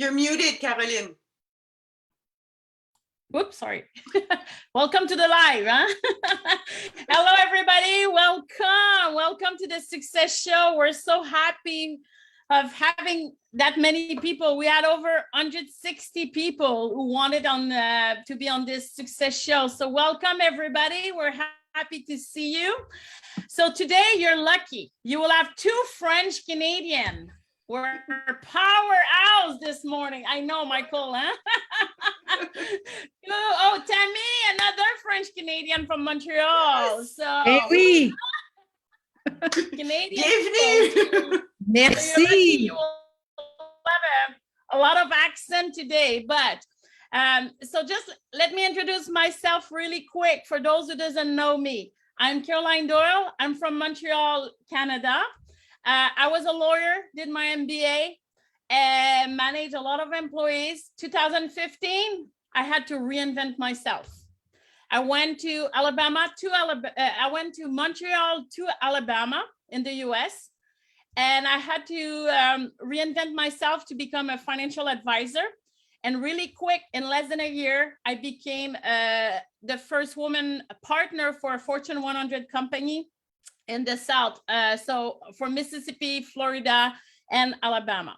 You're muted, Caroline. Whoops, sorry. Welcome to the live, huh? Hello, everybody. Welcome to the Success Show. We're so happy of having that many people. We had over 160 people who wanted to be on this Success Show. So welcome, everybody. We're happy to see you. So today, you're lucky. You will have two French Canadian. We're powerhouse this morning. I know, Michael, huh? Oh, Tammy, another French Canadian from Montreal. Yes. So, Eh oui. Canadian. Bienvenue. Merci. So you will have a lot of accent today, but so just let me introduce myself really quick for those who doesn't know me. I'm Caroline Doyle. I'm from Montreal, Canada. I was a lawyer, did my MBA, and managed a lot of employees. 2015, I had to reinvent myself. I went to I went to Montreal to Alabama in the US, and I had to reinvent myself to become a financial advisor. And really quick, in less than a year, I became the first woman partner for a Fortune 100 company in the South. So for Mississippi, Florida, and Alabama.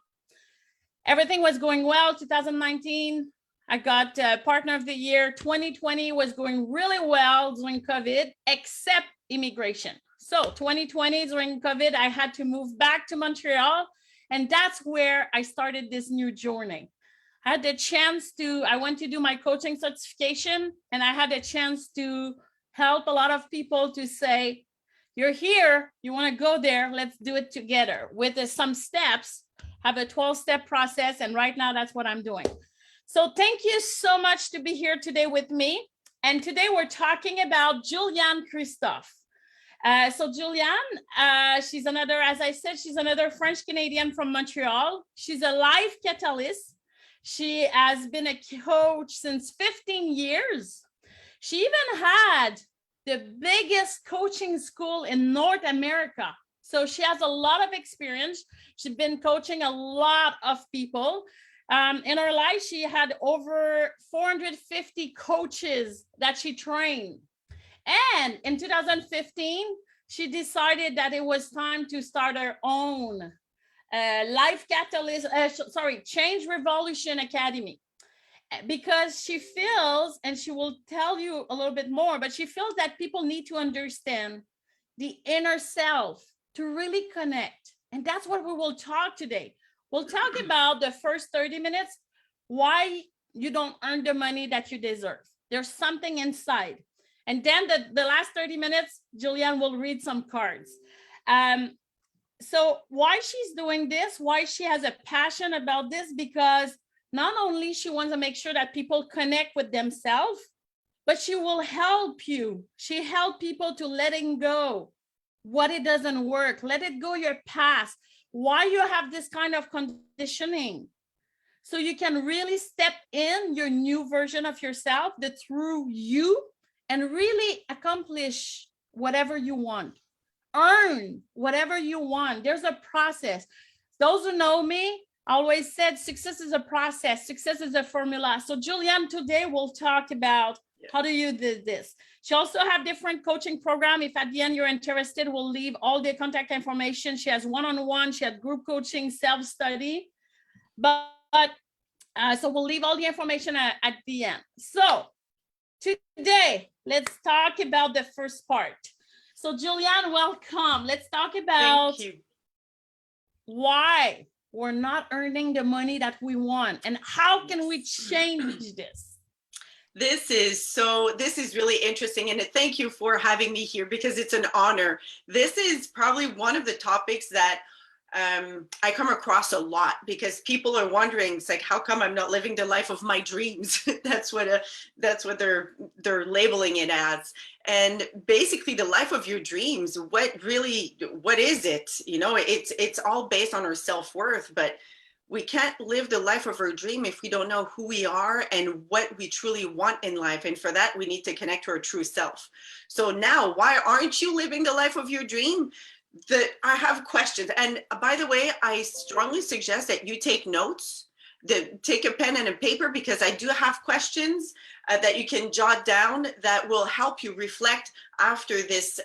Everything was going well. 2019, I got partner of the year. 2020 was going really well during COVID, except immigration. So 2020 during COVID, I had to move back to Montreal. And that's where I started this new journey. I had the chance I went to do my coaching certification, and I had a chance to help a lot of people to say, you're here, you want to go there, let's do it together with some steps, have a 12-step process. And right now that's what I'm doing. So thank you so much to be here today with me. And today we're talking about Julianne Christophe. So Julianne, she's another, as I said, she's another French Canadian from Montreal. She's a life catalyst. She has been a coach since 15 years. She even had the biggest coaching school in North America. So she has a lot of experience. She's been coaching a lot of people. In her life, she had over 450 coaches that she trained. And in 2015, she decided that it was time to start her own Life Catalyst, Change Revolution Academy. Because she feels, and she will tell you a little bit more, but she feels that people need to understand the inner self to really connect. And that's what we will talk today. We'll talk about the first 30 minutes, why you don't earn the money that you deserve. There's something inside. And then the last 30 minutes, Julianne will read some cards. So why she's doing this, why she has a passion about this, because not only she wants to make sure that people connect with themselves, but she will help you. She helps people to letting go what it doesn't work. Let it go your past. Why you have this kind of conditioning. So you can really step in your new version of yourself, the true you, and really accomplish whatever you want. Earn whatever you want. There's a process. Those who know me, I always said success is a process. Success is a formula. So Julianne, today we'll talk about how do you do this. She also have different coaching program. If at the end you're interested, we'll leave all the contact information. She has one-on-one, she has group coaching, self-study. But so we'll leave all the information at the end. So today, let's talk about the first part. So Julianne, welcome. Let's talk about why we're not earning the money that we want and how can we change this? This is really interesting, and thank you for having me here because it's an honor. This is probably one of the topics that I come across a lot because people are wondering, it's like, how come I'm not living the life of my dreams? that's what they're labeling it as. And basically the life of your dreams, what is it? You know, it's all based on our self-worth, but we can't live the life of our dream if we don't know who we are and what we truly want in life. And for that, we need to connect to our true self. So now, why aren't you living the life of your dream? I have questions. And by the way, I strongly suggest that you take notes take a pen and a paper, because I do have questions that you can jot down that will help you reflect after this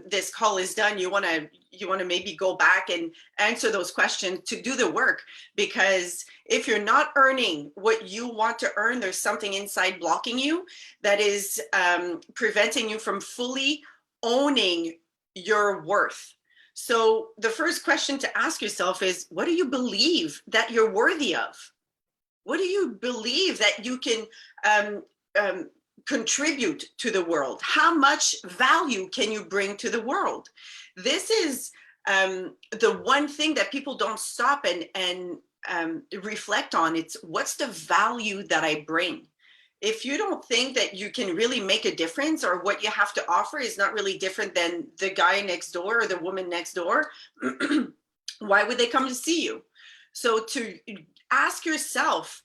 this call is done. You want to maybe go back and answer those questions to do the work, because if you're not earning what you want to earn, there's something inside blocking you that is preventing you from fully owning your worth. So the first question to ask yourself is, what do you believe that you're worthy of? What do you believe that you can contribute to the world? How much value can you bring to the world? This is the one thing that people don't stop and reflect on. It's, what's the value that I bring? If you don't think that you can really make a difference, or what you have to offer is not really different than the guy next door or the woman next door, why would they come to see you? So to ask yourself,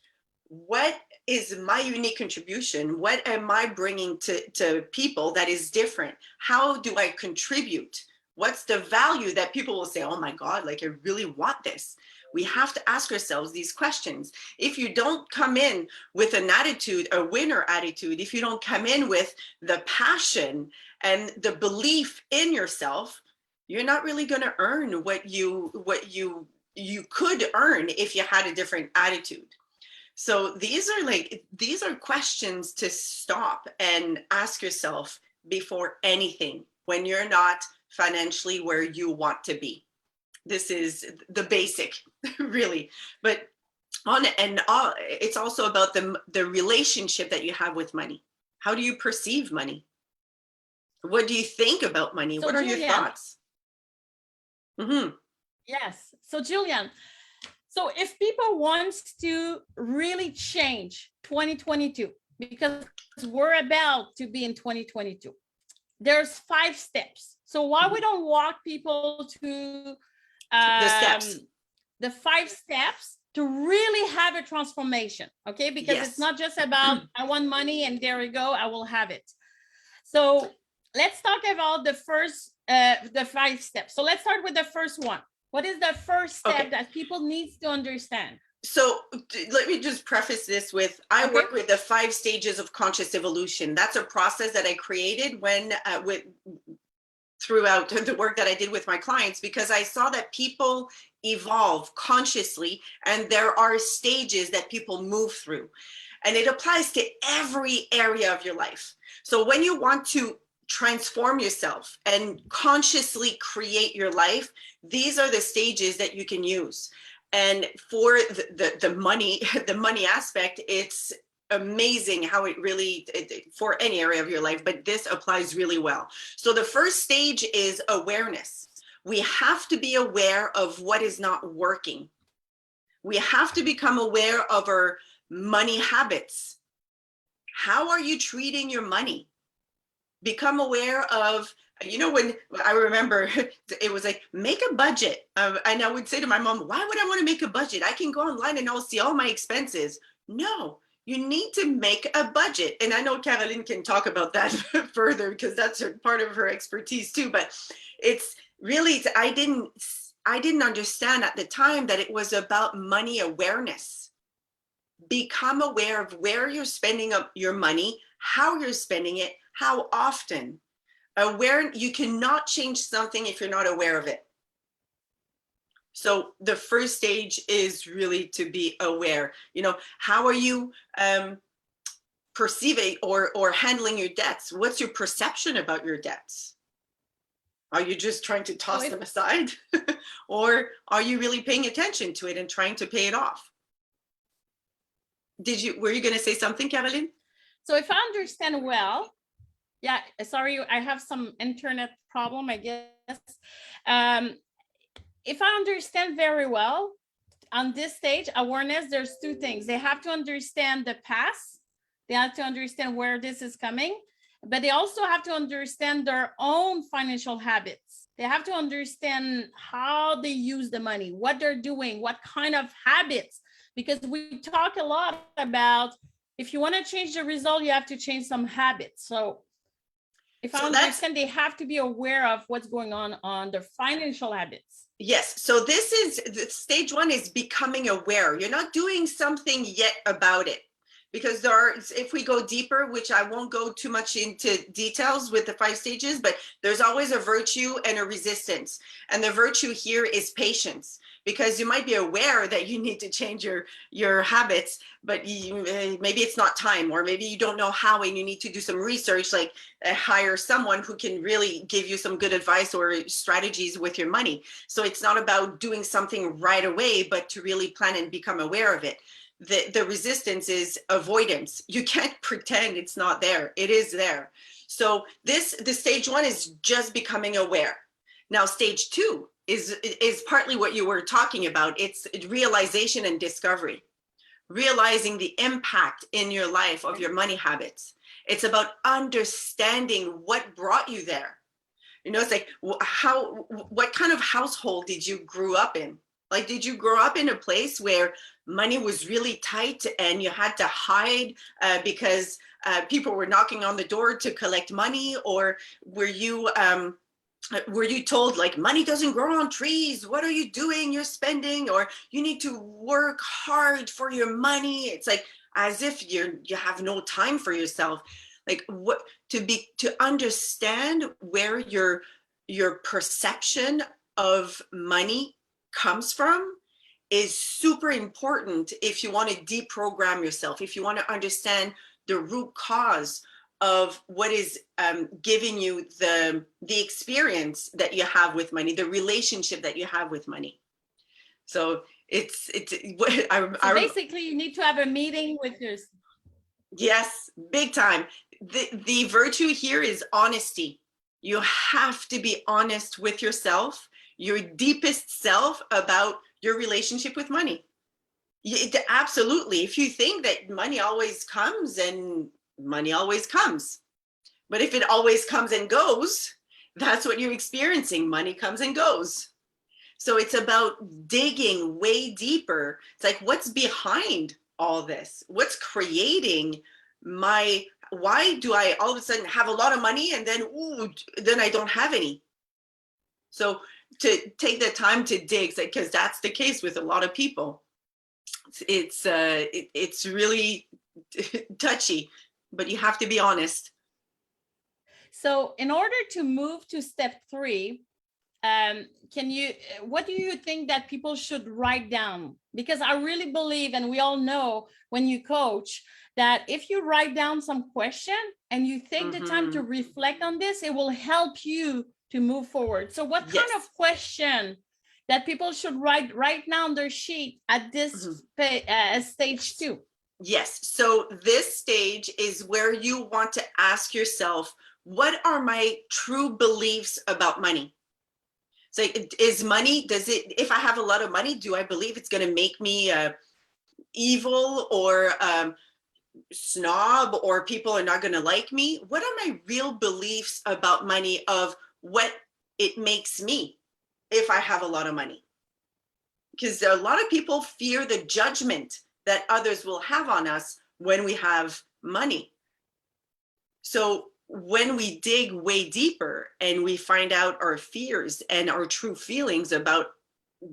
what is my unique contribution? What am I bringing to people that is different? How do I contribute? What's the value that people will say, oh my God, like I really want this? We have to ask ourselves these questions. If you don't come in with an attitude, a winner attitude, if you don't come in with the passion and the belief in yourself, you're not really going to earn what you could earn if you had a different attitude. So these are questions to stop and ask yourself before anything when you're not financially where you want to be. This is the basic, really. But it's also about the relationship that you have with money. How do you perceive money? What do you think about money? So what are your thoughts? Mm-hmm. Yes. So Julian, so if people want to really change 2022, because we're about to be in 2022, there's 5 steps. So why we don't walk people to the 5 steps to really have a transformation, okay? Because It's not just about I want money and there we go, I will have it. So let's talk about the 5 steps. So let's start with the first one. What is the first step that people need to understand? So let me just preface this with, I work with the 5 stages of conscious evolution. That's a process that I created when throughout the work that I did with my clients, because I saw that people evolve consciously and there are stages that people move through, and it applies to every area of your life. So when you want to transform yourself and consciously create your life, these are the stages that you can use. And for the money aspect, it's amazing how it really, for any area of your life, but this applies really well. So the first stage is awareness. We have to be aware of what is not working. We have to become aware of our money habits. How are you treating your money? Become aware of, when I remember it was like, make a budget. And I would say to my mom, why would I want to make a budget? I can go online and I'll see all my expenses. No, you need to make a budget. And I know Caroline can talk about that further because that's part of her expertise too. But it's really, I didn't understand at the time that it was about money awareness. Become aware of where you're spending up your money, how you're spending it, how often. You cannot change something if you're not aware of it. So the first stage is really to be aware. How are you perceiving or handling your debts? What's your perception about your debts? Are you just trying to toss them aside? Or are you really paying attention to it and trying to pay it off? Were you going to say something, Caroline? So if I understand well, yeah, sorry, I have some internet problem, I guess. If I understand very well, on this stage, awareness, there's 2 things. They have to understand the past. They have to understand where this is coming, but they also have to understand their own financial habits. They have to understand how they use the money, what they're doing, what kind of habits, because we talk a lot about if you want to change the result, you have to change some habits. So If I So understand, they have to be aware of what's going on their financial habits. yes. So this is the stage one is becoming aware. You're not doing something yet about it. Because there are, if we go deeper, which I won't go too much into details with the 5 stages, but there's always a virtue and a resistance. And the virtue here is patience, because you might be aware that you need to change your habits, but maybe it's not time, or maybe you don't know how, and you need to do some research, like hire someone who can really give you some good advice or strategies with your money. So it's not about doing something right away, but to really plan and become aware of it. The resistance is avoidance. You can't pretend it's not there. It is there. So the stage one is just becoming aware. Now, stage two is partly what you were talking about. It's realization and discovery, realizing the impact in your life of your money habits. It's about understanding what brought you there. It's like, what kind of household did you grow up in? Like, did you grow up in a place where money was really tight and you had to hide because people were knocking on the door to collect money? Or were you told, like, money doesn't grow on trees? What are you doing? You're spending, or you need to work hard for your money. It's like as if you have no time for yourself. Like, what to understand where your perception of money comes from is super important if you want to deprogram yourself, if you want to understand the root cause of what is giving you the experience that you have with money, the relationship that you have with money. So it's so basically you need to have a meeting with your. Yes, big time. The virtue here is honesty. You have to be honest with yourself, your deepest self, about your relationship with money. Absolutely. If you think that money always comes, and money always comes. But if it always comes and goes, that's what you're experiencing. Money comes and goes. So it's about digging way deeper. It's like, what's behind all this? What's creating why do I all of a sudden have a lot of money and then I don't have any? So to take the time to dig, because that's the case with a lot of people. It's really touchy, but you have to be honest. So in order to move to step 3, what do you think that people should write down? Because I really believe, and we all know when you coach, that if you write down some question and you take the time to reflect on this, it will help you to move forward. So what kind of question that people should write right now on their sheet at this stage 2? Yes. So this stage is where you want to ask yourself, what are my true beliefs about money? So is money, if I have a lot of money, do I believe it's going to make me evil or snob, or people are not going to like me? What are my real beliefs about money, of what it makes me if I have a lot of money? Because a lot of people fear the judgment that others will have on us when we have money. So when we dig way deeper and we find out our fears and our true feelings about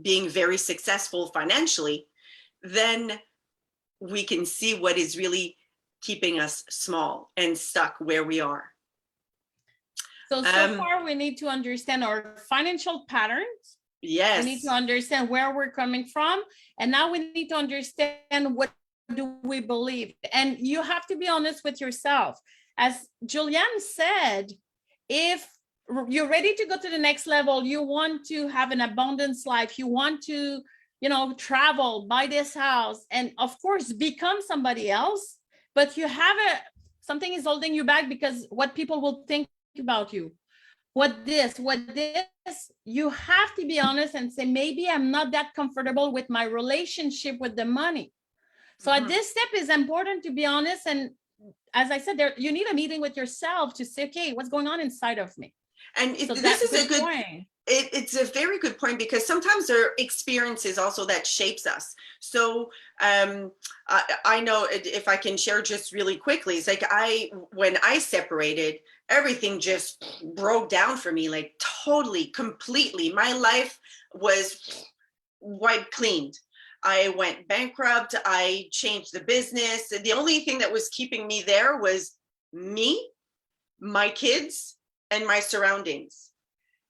being very successful financially, then we can see what is really keeping us small and stuck where we are. So far we need to understand our financial patterns. Yes. We need to understand where we're coming from. And now we need to understand, what do we believe? And you have to be honest with yourself. As Julianne said, if you're ready to go to the next level, you want to have an abundance life, you want to, travel, buy this house, and of course, become somebody else, but you have something is holding you back because what people will think about you. What this, you have to be honest and say, maybe I'm not that comfortable with my relationship with the money. So at this step, is important to be honest. And as I said, you need a meeting with yourself to say, okay, what's going on inside of me? And so this is a good point. It's a very good point, because sometimes there are experiences also that shapes us. So I know, if I can share just really quickly, it's like when I separated, everything just broke down for me, like totally, completely. My life was wiped cleaned. I went bankrupt. I changed the business. The only thing that was keeping me there was me, my kids, and my surroundings.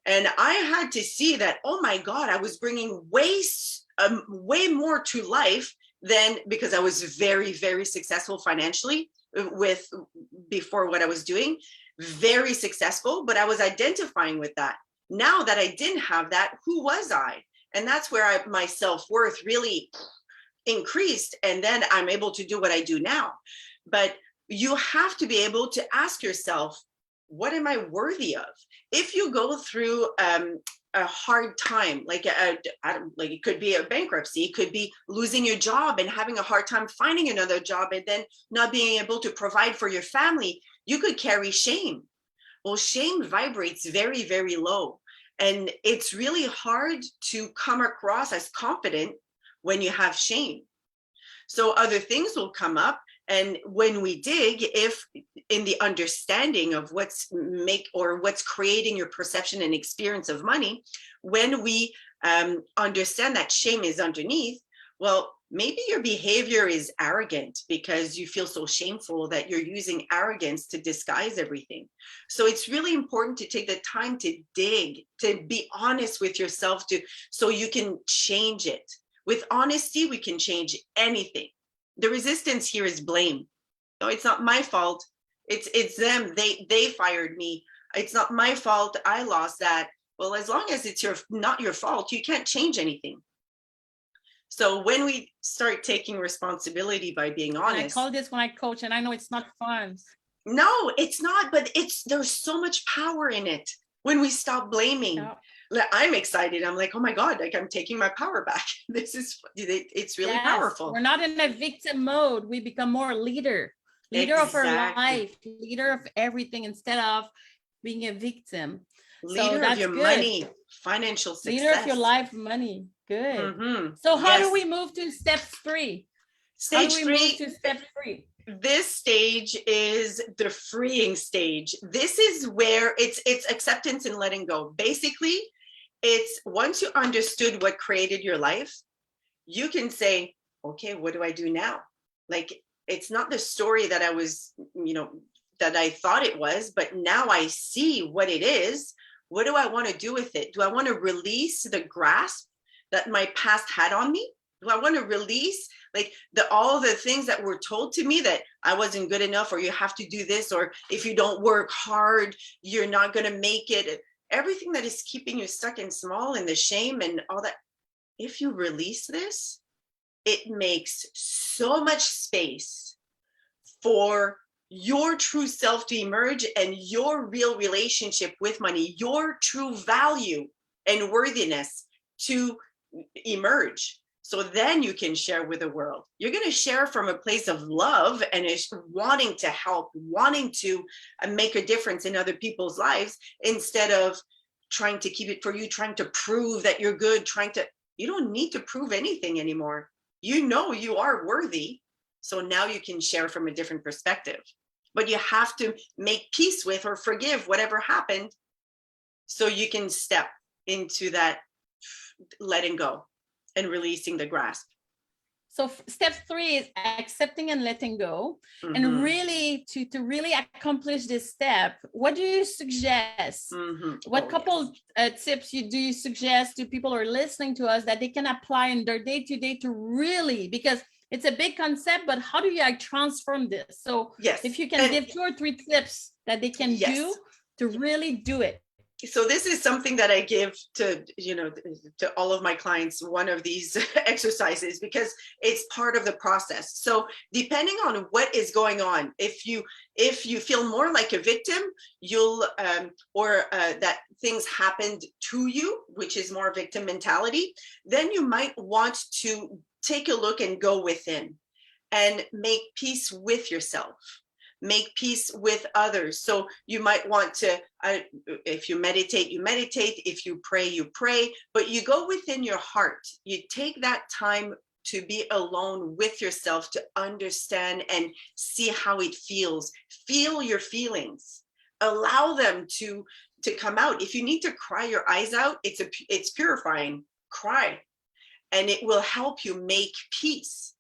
And I had to see that, oh my God, I was bringing way more to life than, because I was very, very successful financially with before what I was doing, very successful, but I was identifying with that. Now that I didn't have that, who was I? And that's where my self-worth really increased. And then I'm able to do what I do now. But you have to be able to ask yourself, what am I worthy of? If you go through a hard time, like like it could be a bankruptcy, it could be losing your job and having a hard time finding another job, and then not being able to provide for your family, you could carry shame. Well, shame vibrates very, very low. And it's really hard to come across as confident when you have shame. So other things will come up. And when we dig, if in the understanding of what's creating your perception and experience of money, when we understand that shame is underneath, well, maybe your behavior is arrogant because you feel so shameful that you're using arrogance to disguise everything. So it's really important to take the time to dig, to be honest with yourself, so you can change it. With honesty, we can change anything. The resistance here is blame. No, it's not my fault. It's them. They fired me. It's not my fault. I lost that. Well, as long as it's not your fault, you can't change anything. So when we start taking responsibility by being honest. I call this when I coach, and I know it's not fun. No, it's not, but there's so much power in it when we stop blaming. Yeah. I'm excited. I'm like, oh my God, like I'm taking my power back. It's really powerful. We're not in a victim mode. We become more leader of our life, leader of everything, instead of being a victim. Leader of your money, financial success. Leader of your life, money. Good. Mm-hmm. So how do we move to step 3? Stage 3. Move to step 3? This stage is the freeing stage. This is where it's acceptance and letting go. Basically, it's once you understood what created your life, you can say, okay, what do I do now? Like, it's not the story that I was, that I thought it was, but now I see what it is. What do I want to do with it? Do I want to release the grasp that my past had on me? Do I want to release like all the things that were told to me, that I wasn't good enough, or you have to do this, or if you don't work hard, you're not going to make it? Everything that is keeping you stuck and small, and the shame and all that. If you release this, it makes so much space for your true self to emerge, and your real relationship with money, your true value and worthiness to emerge. So then you can share with the world. You're going to share from a place of love and wanting to help, wanting to make a difference in other people's lives, instead of trying to keep it for you, trying to prove that you're good, you don't need to prove anything anymore. You know you are worthy. So now you can share from a different perspective. But you have to make peace with or forgive whatever happened, so you can step into that letting go and releasing the grasp. So step 3 is accepting and letting go. Mm-hmm. And really, to really accomplish this step, what do you suggest? Mm-hmm. What couple tips do you suggest to people who are listening to us that they can apply in their day-to-day to really, because it's a big concept, but how do you transform this? So if you can give 2 or 3 tips that they can do to really do it. So this is something that I give to all of my clients, one of these exercises, because it's part of the process. So depending on what is going on, if you feel more like a victim, you'll that things happened to you, which is more victim mentality, then you might want to take a look and go within and make peace with yourself. make peace with others. So you might want to, if you meditate, you meditate. If you pray, you pray. But you go within your heart. You take that time to be alone with yourself, to understand and see how it feels. Feel your feelings. Allow them to come out. If you need to cry your eyes out, it's purifying. Cry, and it will help you make peace.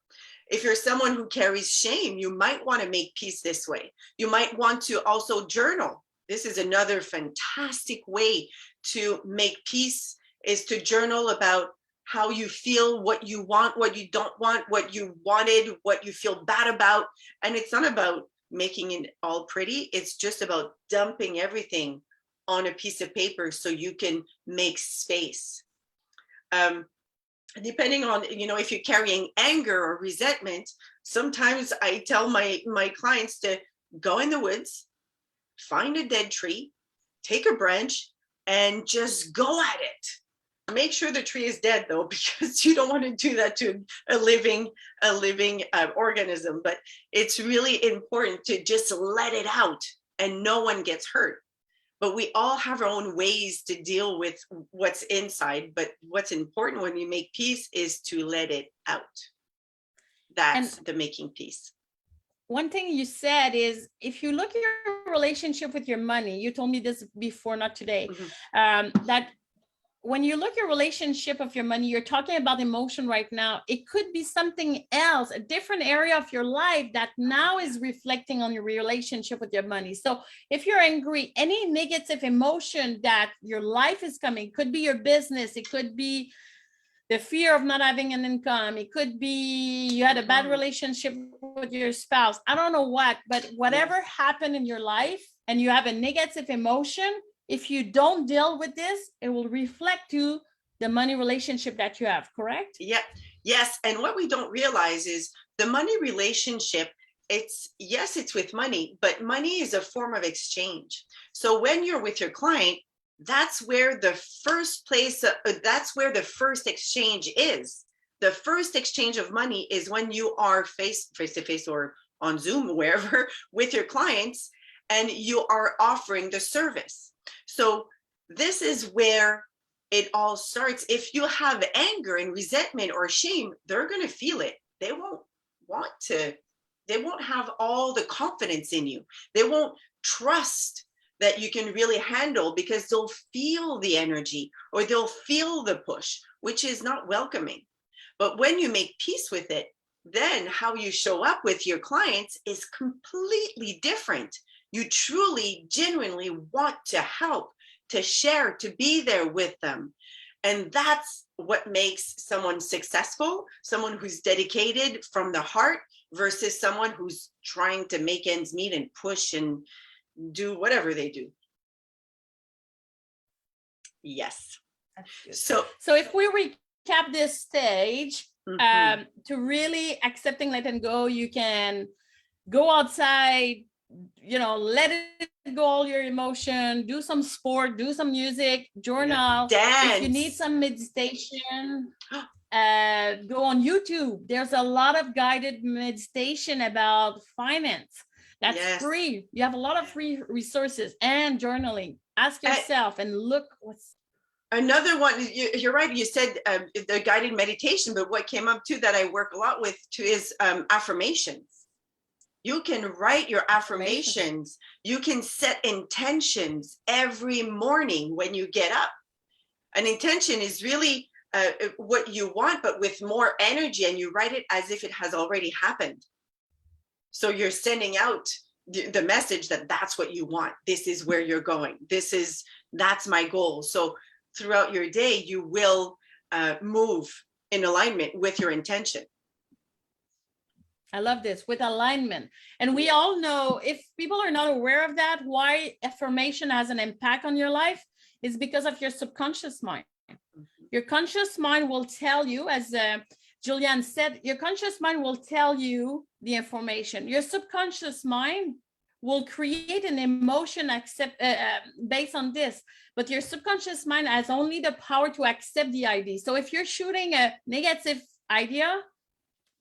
If you're someone who carries shame, you might want to make peace this way. You might want to also journal. This is another fantastic way to make peace, is to journal about how you feel, what you want, what you don't want, what you wanted, what you feel bad about. And it's not about making it all pretty. It's just about dumping everything on a piece of paper so you can make space. Depending on, if you're carrying anger or resentment, sometimes I tell my clients to go in the woods, find a dead tree, take a branch, and just go at it. Make sure the tree is dead, though, because you don't want to do that to a living organism. But it's really important to just let it out, and no one gets hurt. But we all have our own ways to deal with what's inside. But what's important when you make peace is to let it out. That's the making peace. One thing you said is, if you look at your relationship with your money, you told me this before, not today, that when you look at your relationship of your money, you're talking about emotion right now. It could be something else, a different area of your life that now is reflecting on your relationship with your money. So if you're angry, any negative emotion that your life is coming, could be your business, it could be the fear of not having an income, it could be you had a bad relationship with your spouse, I don't know what, but whatever happened in your life and you have a negative emotion, if you don't deal with this, it will reflect to the money relationship that you have, correct? Yeah. Yes. And what we don't realize is the money relationship, it's with money, but money is a form of exchange. So when you're with your client, that's where the first exchange is. The first exchange of money is when you are face to face or on Zoom, wherever, with your clients, and you are offering the service. So this is where it all starts. If you have anger and resentment or shame, they're going to feel it. They won't have all the confidence in you. They won't trust that you can really handle, because they'll feel the energy or they'll feel the push, which is not welcoming. But when you make peace with it, then how you show up with your clients is completely different. You truly, genuinely want to help, to share, to be there with them. And that's what makes someone successful, someone who's dedicated from the heart versus someone who's trying to make ends meet and push and do whatever they do. Yes. So if we recap this stage, to really accepting, letting go, you can go outside, let it go, all your emotion, do some sport, do some music, journal, dance. If you need some meditation, go on YouTube. There's a lot of guided meditation about finance. That's free. You have a lot of free resources, and journaling. Ask yourself and look what's another one. You're right. You said the guided meditation, but what came up too that I work a lot with too is affirmations. You can write your affirmations. You can set intentions every morning when you get up. An intention is really what you want, but with more energy, and you write it as if it has already happened. So you're sending out the message that that's what you want. This is where you're going. That's my goal. So throughout your day, you will move in alignment with your intention. I love this, with alignment. And we all know, if people are not aware of that, why affirmation has an impact on your life is because of your subconscious mind. Your conscious mind will tell you, as Julianne said, your conscious mind will tell you the information. Your subconscious mind will create an emotion based on this, but your subconscious mind has only the power to accept the idea. So if you're shooting a negative idea,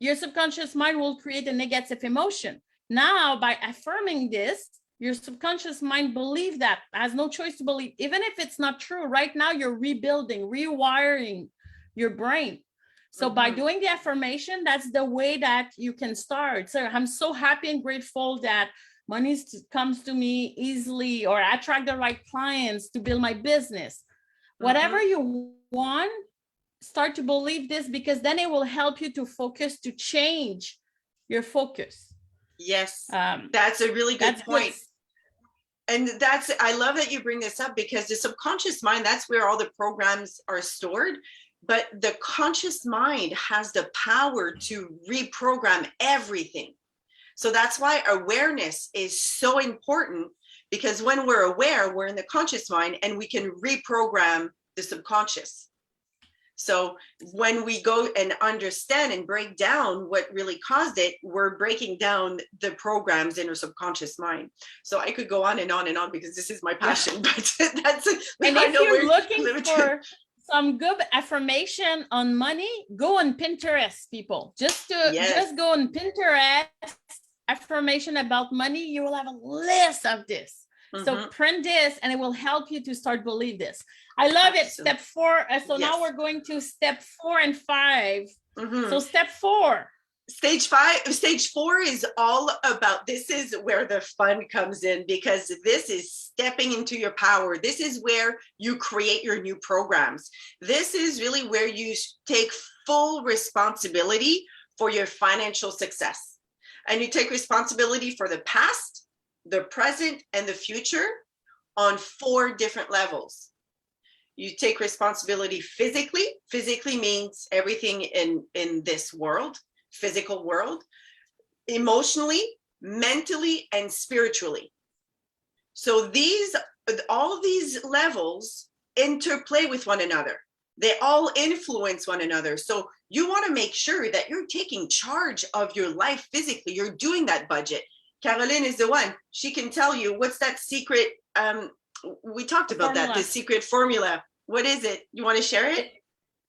your subconscious mind will create a negative emotion. Now, by affirming this, your subconscious mind believe that, has no choice to believe, even if it's not true. Right now, you're rebuilding, rewiring your brain. So by doing the affirmation, that's the way that you can start. So I'm so happy and grateful that money comes to me easily, or I attract the right clients to build my business. Whatever you want, start to believe this, because then it will help you to focus, to change your focus. Yes, that's a really good point. And I love that you bring this up, because the subconscious mind, that's where all the programs are stored. But the conscious mind has the power to reprogram everything. So that's why awareness is so important, because when we're aware, we're in the conscious mind and we can reprogram the subconscious. So when we go and understand and break down what really caused it, we're breaking down the programs in our subconscious mind. So I could go on and on and on, because this is my passion, but that's, and if you're looking for some good affirmation on money, go on Pinterest, people. Just go on Pinterest, affirmation about money. You will have a list of this. So print this, and it will help you to start believe this. I love it. Step 4. So now we're going to step 4 and 5. So step 4. Stage 4 is all about, this is where the fun comes in, because this is stepping into your power. This is where you create your new programs. This is really where you take full responsibility for your financial success. And you take responsibility for the past, the present, and the future on 4 different levels. You take responsibility physically. Physically means everything in this world, physical world, emotionally, mentally, and spiritually. So all these levels interplay with one another. They all influence one another. So you want to make sure that you're taking charge of your life physically. You're doing that budget. Caroline is the one. She can tell you what's that secret. We talked about that, the secret formula. What is it? You want to share it?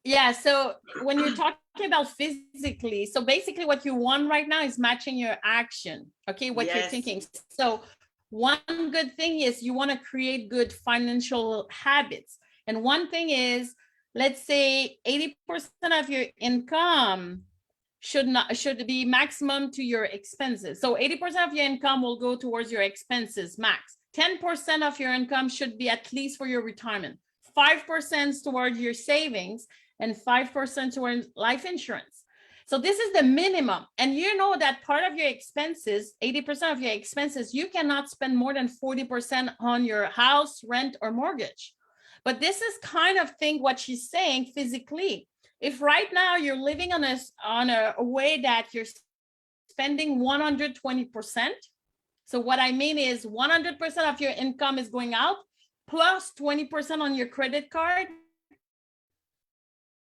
Yeah. So when you're talking about physically, so basically what you want right now is matching your action. Okay. What you're thinking. So one good thing is you want to create good financial habits. And one thing is, let's say 80% of your income should be maximum to your expenses. So 80% of your income will go towards your expenses max. 10% of your income should be at least for your retirement. 5% towards your savings, and 5% towards life insurance. So this is the minimum. And you know that part of your expenses, 80% of your expenses, you cannot spend more than 40% on your house, rent, or mortgage. But this is kind of thing what she's saying physically. If right now you're living on a way that you're spending 120%, so what I mean is 100% of your income is going out, plus 20% on your credit card,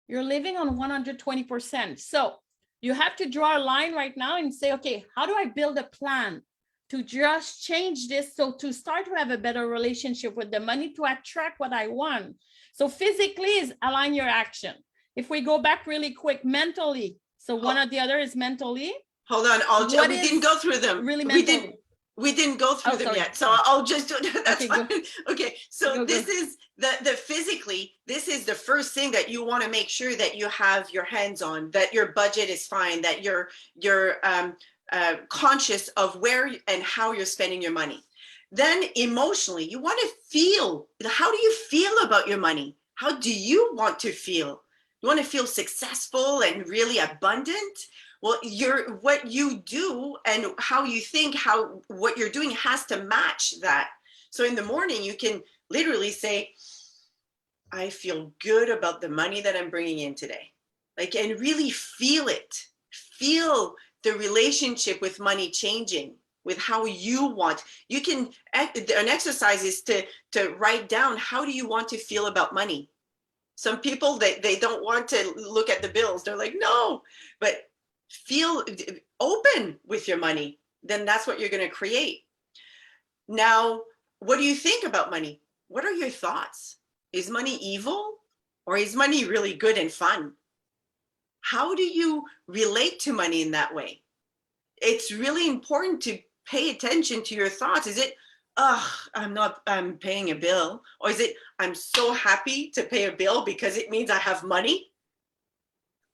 you're living on 120%. So you have to draw a line right now and say, okay, how do I build a plan to just change this, so to start to have a better relationship with the money, to attract what I want? So physically is align your action. If we go back really quick, mentally, so one or the other is mentally. Hold on, we didn't go through them. Really mentally. We didn't go through them yet, so I'll just do that. That's fine. Okay, so this is the physically, this is the first thing that you want to make sure that you have your hands on, that your budget is fine, that you're conscious of where and how you're spending your money. Then emotionally, you want to feel, how do you feel about your money? How do you want to feel? You want to feel successful and really abundant? Well, what you do and how you think, what you're doing has to match that. So in the morning, you can literally say, I feel good about the money that I'm bringing in today. Like, and really feel it. Feel the relationship with money changing, with how you want. You can, an exercise is to write down, how do you want to feel about money? Some people, they don't want to look at the bills. They're like, no, but feel open with your money. Then that's what you're going to create. Now, what do you think about money? What are your thoughts? Is money evil, or is money really good and fun? How do you relate to money in that way? it's really important to pay attention to your thoughts. Is it, I'm paying a bill? Or is it, I'm so happy to pay a bill because it means I have money?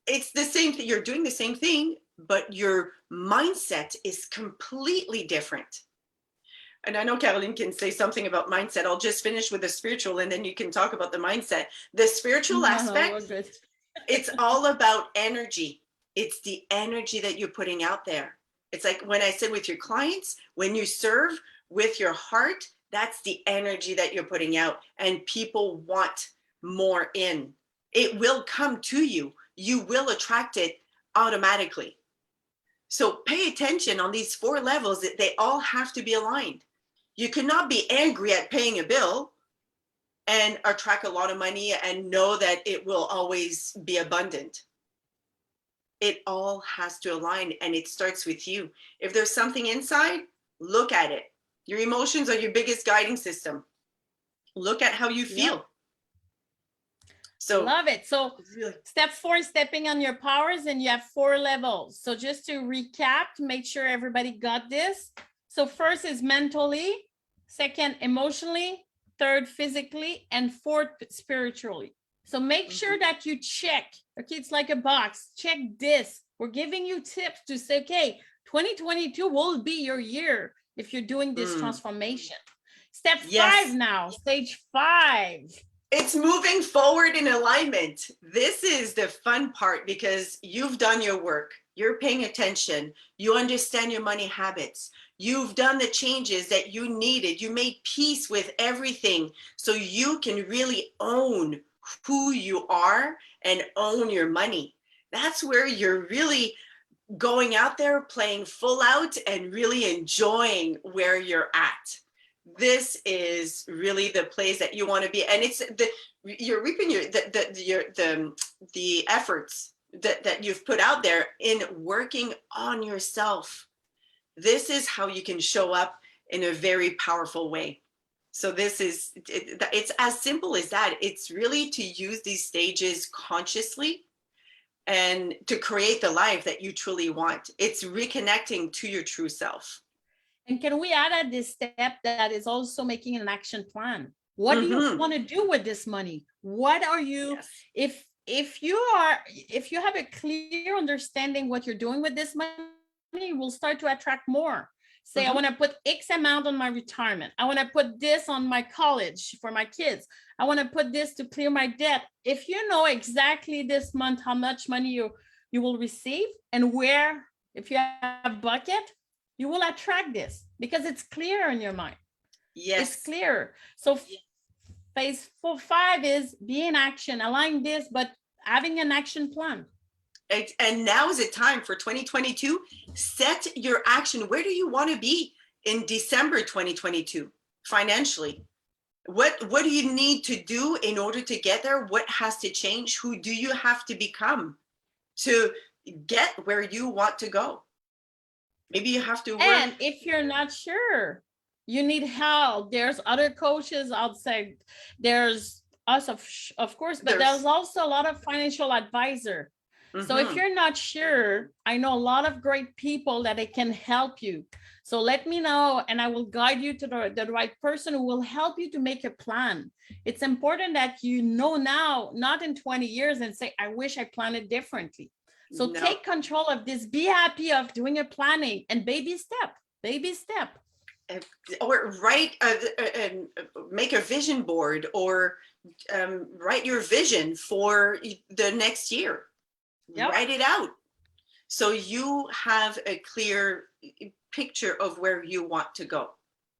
It's the same thing. You're doing the same thing, but your mindset is completely different. And I know Caroline can say something about mindset. I'll just finish with the spiritual and then you can talk about the mindset. The spiritual aspect, it's all about energy. It's the energy that you're putting out there. It's like when I said with your clients, when you serve with your heart, that's the energy that you're putting out, and people want more in. It will come to you. You will attract it automatically. So pay attention on these 4 levels. That they all have to be aligned. You cannot be angry at paying a bill and attract a lot of money and know that it will always be abundant. It all has to align, and it starts with you. If there's something inside, look at it. Your emotions are your biggest guiding system. Look at how you feel. Yep. So love it. So step 4 is stepping on your powers, and you have 4 levels. So just to recap, to make sure everybody got this. So first is mentally, second emotionally, third physically, and fourth spiritually. So make sure that you check. Okay, it's like a box. Check this. We're giving you tips to say, okay, 2022 will be your year if you're doing this transformation. Step 5 now, stage 5. It's moving forward in alignment. This is the fun part because you've done your work. You're paying attention. You understand your money habits. You've done the changes that you needed. You made peace with everything so you can really own who you are and own your money. That's where you're really going out there, playing full out and really enjoying where you're at. This is really the place that you want to be, and it's you're reaping the efforts that you've put out there in working on yourself. This is how you can show up in a very powerful way. So this is it's as simple as that. It's really to use these stages consciously and to create the life that you truly want. It's reconnecting to your true self. And can we add at this step that is also making an action plan? What do you want to do with this money? What are you, if you have a clear understanding what you're doing with this money, you will start to attract more. Say, I want to put X amount on my retirement. I want to put this on my college for my kids. I want to put this to clear my debt. If you know exactly this month how much money you will receive and where, if you have a bucket, you will attract this because it's clear in your mind. Yes. It's clear. So phase 5 is be in action, align this, but having an action plan. And now is the time for 2022. Set your action. Where do you want to be in December 2022 financially? What do you need to do in order to get there? What has to change? Who do you have to become to get where you want to go? Maybe you have to work. And if you're not sure, you need help. There's other coaches outside. There's us, of course, but there's also a lot of financial advisor. So if you're not sure, I know a lot of great people that they can help you. So let me know and I will guide you to the right person who will help you to make a plan. It's important that you know now, not in 20 years and say, I wish I planned it differently. So take control of this. Be happy of doing a planning and baby step. Or write, make a vision board or write your vision for the next year. Write it out so you have a clear picture of where you want to go.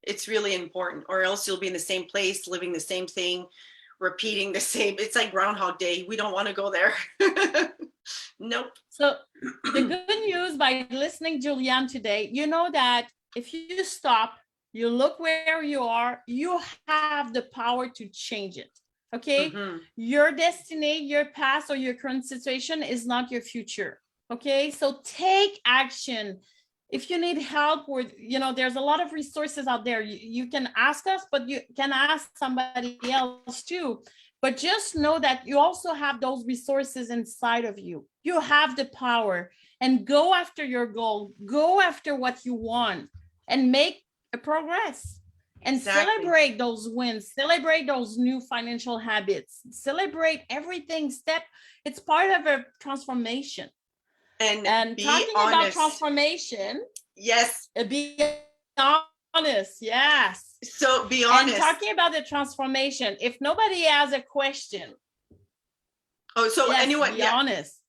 It's really important, or else you'll be in the same place, living the same thing, repeating the same. It's like Groundhog Day. We don't want to go there. Nope. So the good news by listening to Julianne today, you know that if you stop, you look where you are, you have the power to change it. Okay. Your destiny, your past, or your current situation is not your future. Okay. So take action. If you need help with, there's a lot of resources out there. You can ask us, but you can ask somebody else too. But just know that you also have those resources inside of you. You have the power, and go after your goal, go after what you want, and make a progress. And Exactly. celebrate those wins, celebrate those new financial habits, celebrate everything. It's part of a transformation. And be talking honest. about transformation, Yes. be honest, yes. So be honest. And talking about the transformation, if nobody has a question. Oh, so yes, anyone, be honest.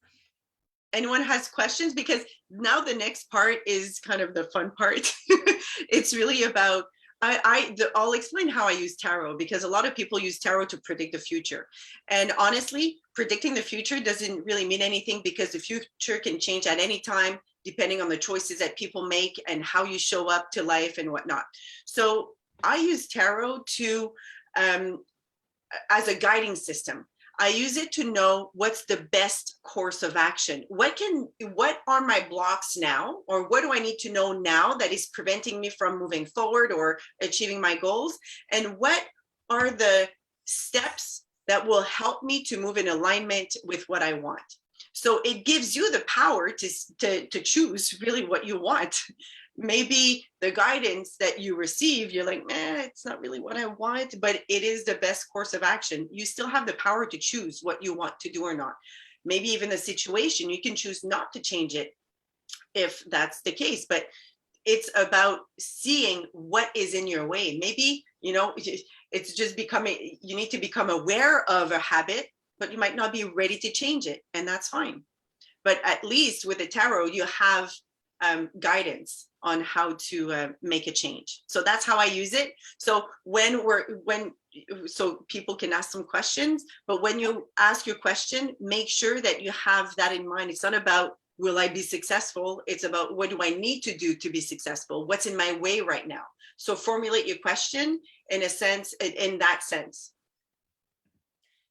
Anyone has questions? Because now the next part is kind of the fun part. It's really about, I'll explain how I use tarot, because a lot of people use tarot to predict the future. And honestly, predicting the future doesn't really mean anything, because the future can change at any time, depending on the choices that people make and how you show up to life and whatnot. So I use tarot to, as a guiding system. I use it to know what's the best course of action. What are my blocks now, or what do I need to know now that is preventing me from moving forward or achieving my goals? And what are the steps that will help me to move in alignment with what I want? So it gives you the power to choose really what you want. Maybe the guidance that you receive, you're like, it's not really what I want, but it is the best course of action. You still have the power to choose what you want to do or not. Maybe even the situation, you can choose not to change it if that's the case, but it's about seeing what is in your way. Maybe, it's just you need to become aware of a habit, but you might not be ready to change it, and that's fine. But at least with the tarot, you have guidance on how to make a change. So that's how I use it. So so people can ask some questions, but when you ask your question, make sure that you have that in mind. It's not about, will I be successful? It's about, what do I need to do to be successful? What's in my way right now? So formulate your question in that sense.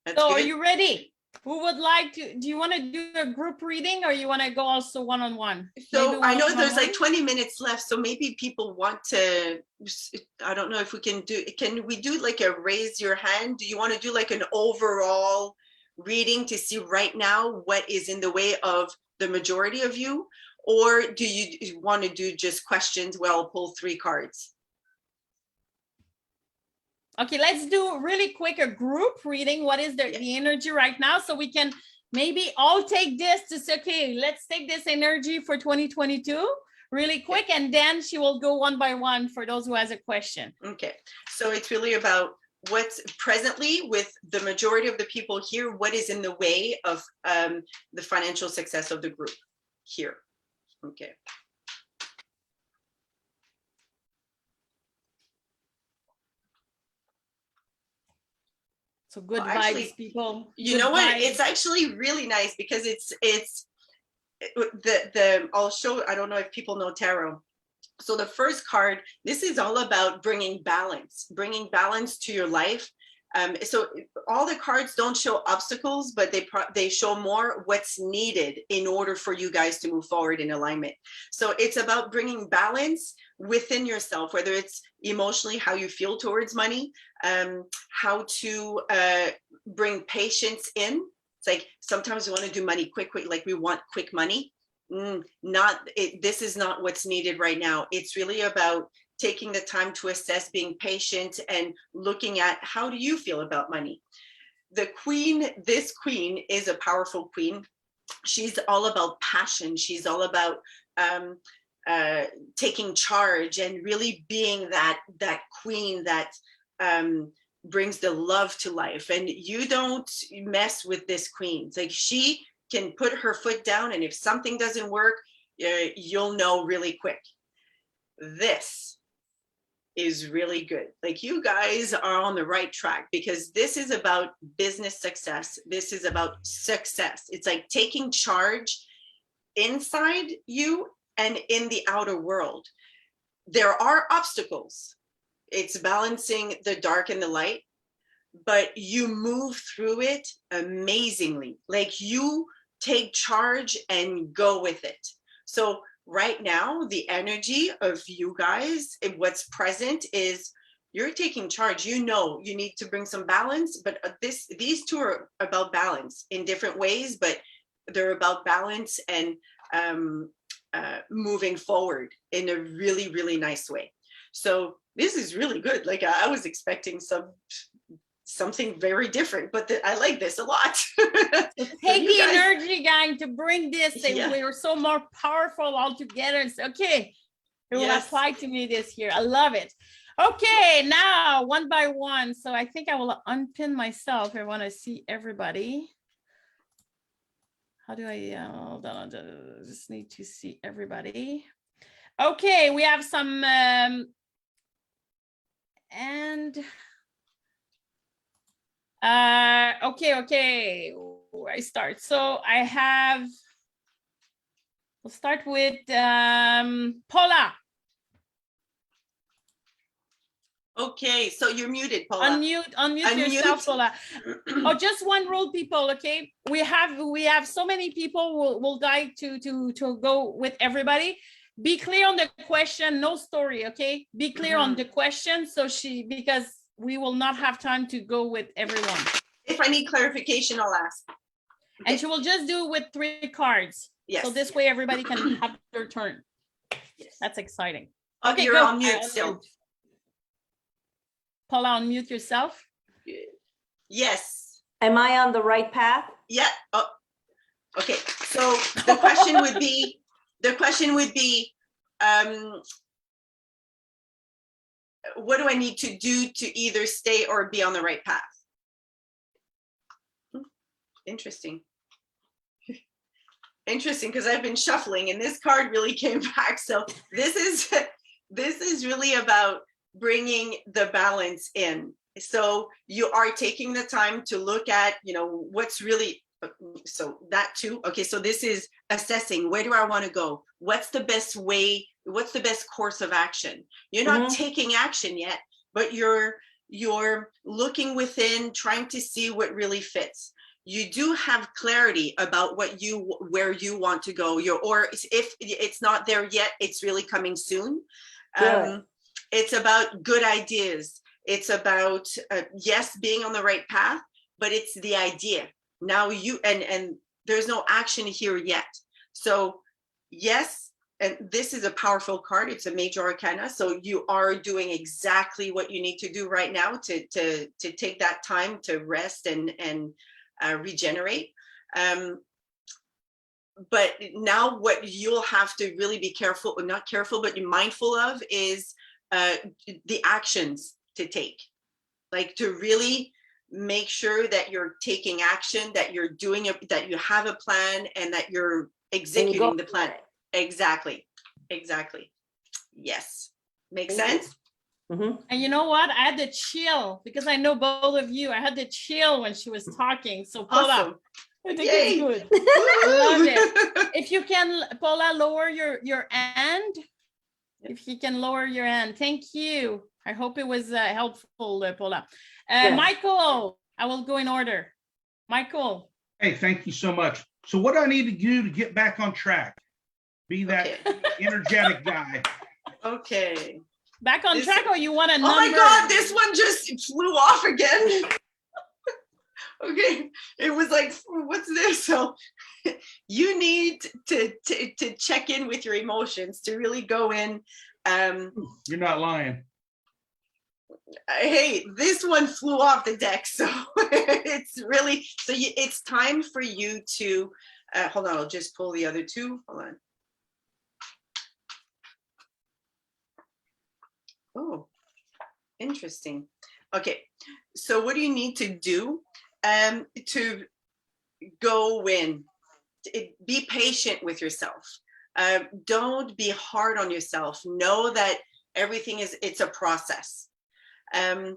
That's so good. Are you ready? Who would like to, do you want to do a group reading, or you want to go also one-on-one? So I know there's like 20 minutes left, so maybe people want to, I don't know if we can we do like a raise your hand? Do you want to do like an overall reading to see right now what is in the way of the majority of you? Or do you want to do just questions where I'll pull 3 cards? Okay, let's do really quick a group reading. What is the energy right now? So we can maybe all take this to say, okay, let's take this energy for 2022 really quick, and then she will go one by one for those who has a question. Okay, so it's really about what's presently with the majority of the people here, what is in the way of the financial success of the group here. Okay. So good vibes, people. You know what? It's actually really nice, because I'll show, I don't know if people know tarot. So the first card, this is all about bringing balance to your life. So all the cards don't show obstacles, but they show more what's needed in order for you guys to move forward in alignment. So it's about bringing balance within yourself, whether it's emotionally, how you feel towards money, how to bring patience in. It's like sometimes we want to do money quick, like we want quick money. This is not what's needed right now. It's really about taking the time to assess, being patient, and looking at, how do you feel about money? This queen is a powerful queen. She's all about passion. She's all about taking charge and really being that queen that brings the love to life. And you don't mess with this queen. It's like, she can put her foot down, and if something doesn't work, you'll know really quick. This is really good. Like, you guys are on the right track, because this is about business success. This is about success. It's like taking charge inside you and in the outer world. There are obstacles. It's balancing the dark and the light, but you move through it amazingly. Like, you take charge and go with it. So right now, the energy of you guys, what's present is you're taking charge. You know, you need to bring some balance, but these two are about balance in different ways, but they're about balance and moving forward in a really, really nice way. So this is really good. Like I was expecting something very different, but I like this a lot. Take the energy, gang, to bring this. Yeah. We're so more powerful all together. It's okay. It will apply to me this year. I love it. Okay, now one by one. So I think I will unpin myself. I want to see everybody. How do I, hold on, I just need to see everybody. Okay, we have some, okay, where I start. So I have, we'll start with Paula. Okay, so you're muted, Paula. Unmute yourself, Paula. Oh, just one rule, people. Okay, we have so many people. We'll like to go with everybody. Be clear on the question, no story. Okay, be clear on the question. So because we will not have time to go with everyone. If I need clarification, I'll ask. Okay. And she will just do it with 3 cards. Yes. So this way everybody can have their turn. Yes. That's exciting. Okay, you're on mute still. Paula, unmute yourself. Yes. Am I on the right path? Yeah. Oh, okay. So the question would be, what do I need to do to either stay or be on the right path? Interesting. Interesting, because I've been shuffling and this card really came back. So this is really about bringing the balance in. So you are taking the time to look at, what's really, so that too. Okay, so this is assessing, where do I want to go? What's the best way? What's the best course of action? You're not taking action yet, but you're looking within, trying to see what really fits. You do have clarity about where you want to go. Or if it's not there yet, it's really coming soon. It's about good ideas. It's about, yes, being on the right path, but it's the idea. Now and there's no action here yet. So yes, and this is a powerful card. It's a major arcana. So you are doing exactly what you need to do right now to take that time to rest and regenerate. But now what you'll have to really be careful, not careful, but you're mindful of is the actions to take, like to really make sure that you're taking action, that you're doing it, that you have a plan, and that you're executing the plan. Exactly. Yes. Makes sense? And you know what? I had the chill because I know both of you. I had the chill when she was talking. So Paula, Awesome. I think it's good. I love it. If you can, Paula, lower your hand. If you can lower your hand. Thank you. I hope it was helpful, Paula. Michael, I will go in order. Michael. Hey, thank you so much. So what do I need to do to get back on track? Be that energetic guy. Okay. Back on track, or you want a number? Oh my God, this one just flew off again. Okay, it was like, what's this? So you need to check in with your emotions, to really go in. You're not lying. Hey, this one flew off the deck. So it's really, it's time for you to, hold on, I'll just pull the other two. Hold on. Oh, interesting. Okay, so what do you need to do to go in? Be patient with yourself. Don't be hard on yourself. Know that everything it's a process. And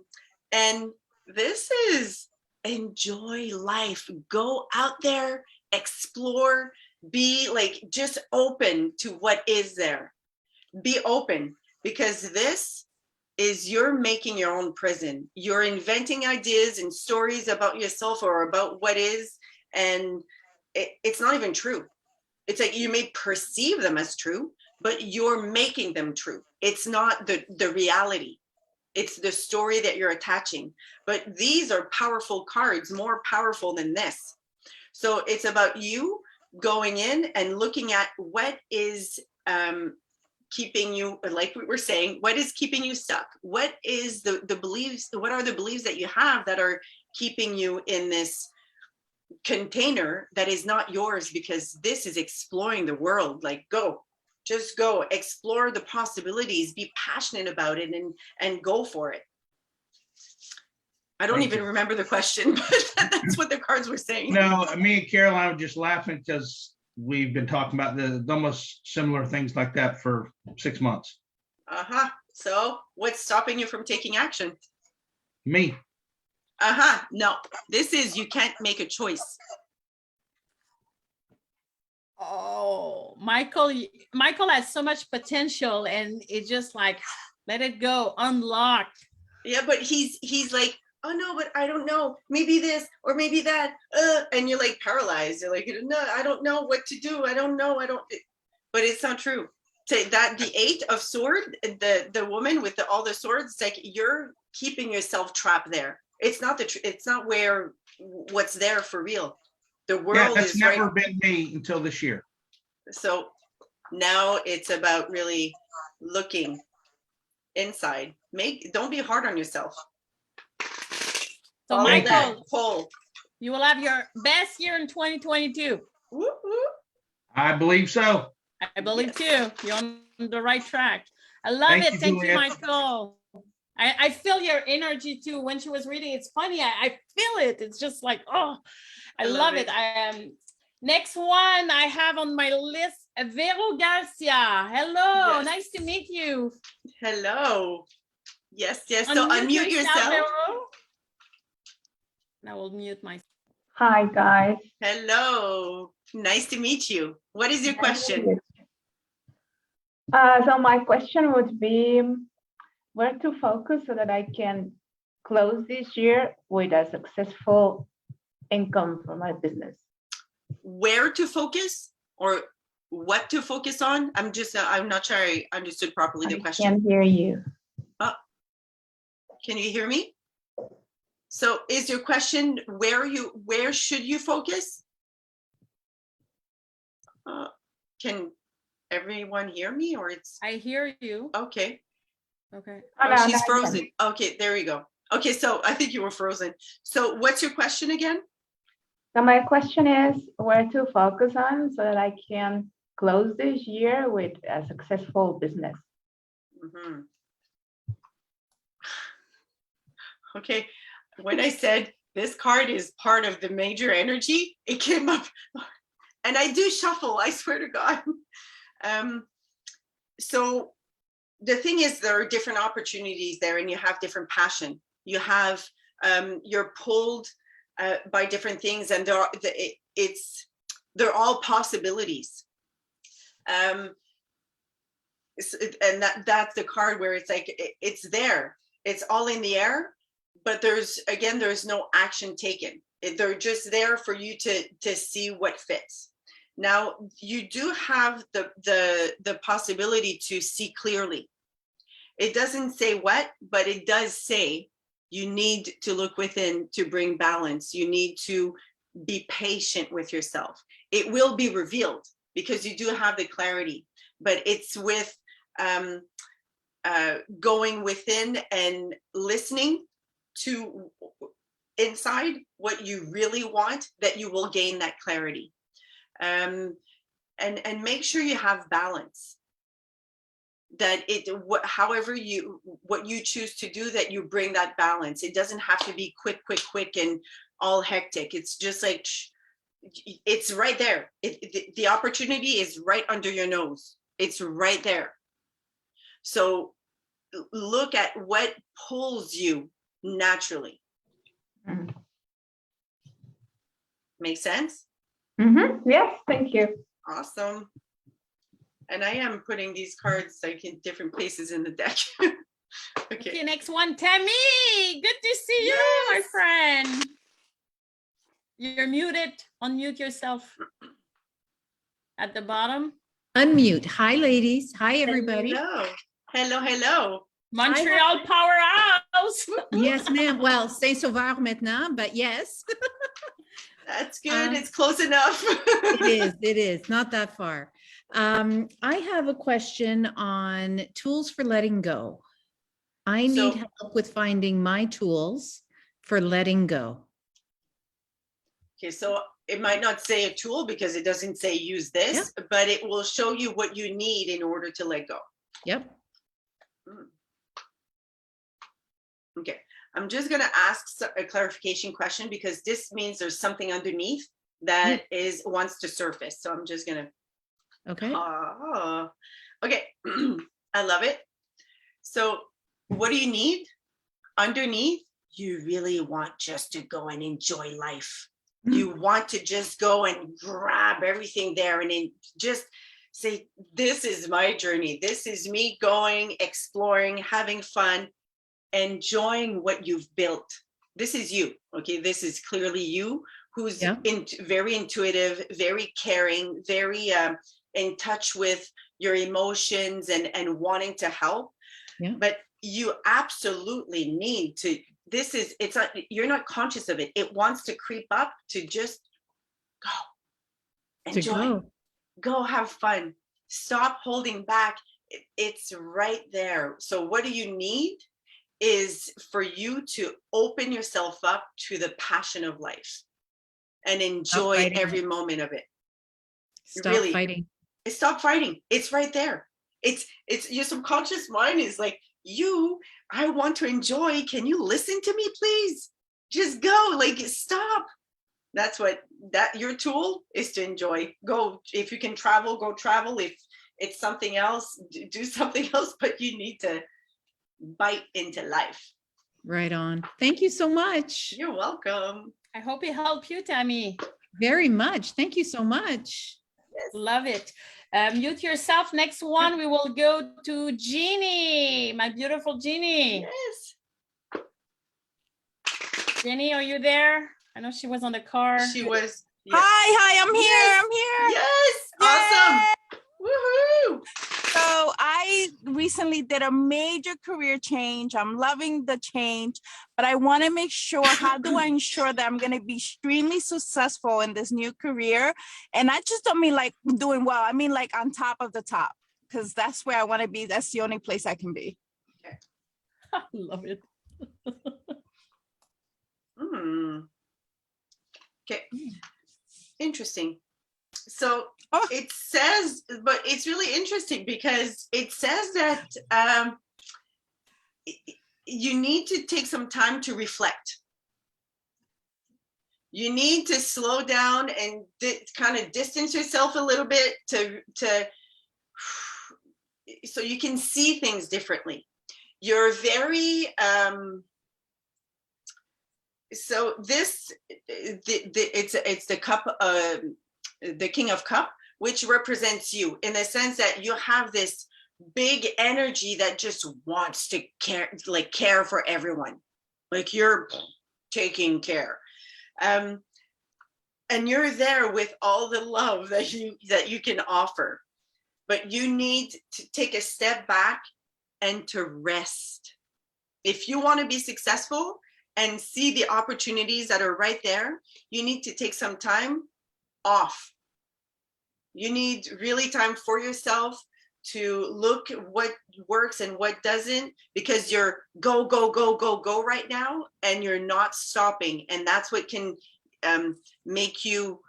this is enjoy life. Go out there, explore, be like just open to what is there. Be open, because this is you're making your own prison. You're inventing ideas and stories about yourself or about what is, and it's not even true. It's like you may perceive them as true, but you're making them true. It's not the reality. It's the story that you're attaching. But these are powerful cards, more powerful than this. So it's about you going in and looking at what is keeping you, like we were saying, what is keeping you stuck? What is the beliefs, what are the beliefs that you have that are keeping you in this container that is not yours? Because this is exploring the world. Like, go, just go, explore the possibilities, be passionate about it, and go for it. I don't even remember the question, but that's what the cards were saying. No, me and Caroline were just laughing because we've been talking about the almost similar things like that for 6 months. Uh-huh. So what's stopping you from taking action? Me. Uh-huh. No, this is, you can't make a choice. Oh, Michael has so much potential, and it's just like, let it go, unlock. Yeah, but he's like, oh no, but I don't know, maybe this or maybe that, and you're like paralyzed. You're like, no, I don't know what to do. I don't know. But it's not true. Say that the 8 of Swords, the woman with all the swords, it's like you're keeping yourself trapped there. It's not it's not where what's there for real. The world that's is never right. been me until this year. So now it's about really looking inside. Don't be hard on yourself. So Follow Michael, that poll. you will have your best year in 2022. Whoop, whoop. I believe so. I believe too. You're on the right track. I love Thank it. you, Thank you, Juliet. Michael. I feel your energy too. When she was reading, it's funny. I feel it. It's just like, oh, I love it. Next one I have on my list, Vero Garcia. Hello, Yes. nice to meet you. Hello. Yes, yes. So unmute yourself. Vero. I will mute myself. Hi, guys. Hello. Nice to meet you. What is your question? So my question would be where to focus so that I can close this year with a successful income for my business. Where to focus or what to focus on? I'm not sure I understood properly the question. I can't hear you. Can you hear me? So is your question where should you focus? Can everyone hear me, or it's? I hear you. Okay. Okay. Oh, she's frozen. Okay, there we go. Okay, so I think you were frozen. So what's your question again? So my question is where to focus on so that I can close this year with a successful business. Mm-hmm. Okay, when I said this card is part of the major energy, it came up, and I do shuffle, I swear to God. So the thing is, there are different opportunities there, and you have different passion. You have, you're pulled by different things, and they're all possibilities. And that's the card where it's like, it's there, it's all in the air, but there's no action taken. They're just there for you to see what fits. Now you do have the possibility to see clearly. It doesn't say what, but it does say you need to look within to bring balance. You need to be patient with yourself. It will be revealed because you do have the clarity, but it's with going within and listening to inside what you really want, that you will gain that clarity. And make sure you have balance, that however what you choose to do, that you bring that balance. It doesn't have to be quick and all hectic. It's just like, it's right there. The opportunity is right under your nose. It's right there. So look at what pulls you naturally. Mm-hmm. Make sense? Mm-hmm. Yes, thank you. Awesome. And I am putting these cards like in different places in the deck. Okay, next one, Tammy. Good to see you, my friend. You're muted. Unmute yourself at the bottom. Unmute. Hi, ladies. Hi, everybody. Hello. Hello. Montreal powerhouse. Yes, ma'am. Well, Saint-Sauveur maintenant, but yes, That's good. It's close enough. it is not that far. I have a question on tools for letting go. I need So- help with finding my tools for letting go. Okay, so it might not say a tool because it doesn't say use this, but it will show you what you need in order to let go. Yep. Okay, I'm just gonna ask a clarification question because this means there's something underneath that wants to surface. So I'm just gonna, Okay. okay, I love it. So what do you need? Underneath, you really want just to go and enjoy life. You want to just go and grab everything there and then just say, this is my journey. This is me going, exploring, having fun, enjoying what you've built. This is you, okay? This is clearly you who's very intuitive, very caring, very in touch with your emotions and wanting to help. Yeah. But you absolutely need to, it's not, you're not conscious of it. It wants to creep up to just go, enjoy, go have fun, stop holding back. It's right there. So what do you need is for you to open yourself up to the passion of life and enjoy every moment of it. Stop Really, fighting. Stop fighting. It's right there. It's your subconscious mind is like, I want to enjoy. Can you listen to me, please? Just go, like, stop. That's your tool is to enjoy. Go. If you can travel, go travel. If it's something else, do something else, but you need to bite into life. Right on. Thank you so much. You're welcome. I hope it helped you, Tammy. Very much. Thank you so much. Yes. Love it. Mute yourself. Next one, we will go to Jeannie, my beautiful Jeannie. Yes. Jeannie, are you there? I know she was on the car. She was. Yes. Hi, I'm here. Yes. I'm here. Yes. Awesome. Woohoo. So I recently did a major career change. I'm loving the change, but I want to make sure, how do I ensure that I'm going to be extremely successful in this new career? And I just don't mean like doing well. I mean like on top of the top, because that's where I want to be. That's the only place I can be. I love it. Okay. Interesting. So Oh. it says, but it's really interesting because it says that you need to take some time to reflect. You need to slow down and kind of distance yourself a little bit so you can see things differently. You're very so this it's the cup, the King of Cup, which represents you in the sense that you have this big energy that just wants to care for everyone, like you're taking care, and you're there with all the love that you can offer, but you need to take a step back and to rest. If you want to be successful and see the opportunities that are right there, you need to take some time off. You need really time for yourself to look what works and what doesn't, because you're go right now and you're not stopping. And that's what can make you,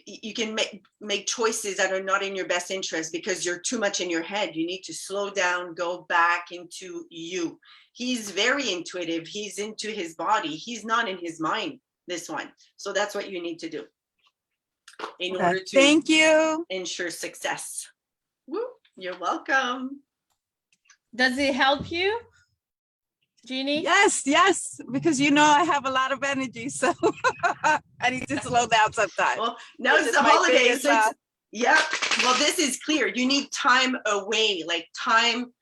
you can make choices that are not in your best interest because you're too much in your head. You need to slow down, go back into you. He's very intuitive. He's into his body. He's not in his mind, this one. So that's what you need to do in order to Thank you. ensure success. Woo, you're welcome. Does it help you, Jeannie? Yes, because I have a lot of energy, so I need to slow down sometimes. Well, now it's This the is my holidays. biggest, So yeah. Well, this is clear. You need time away, like time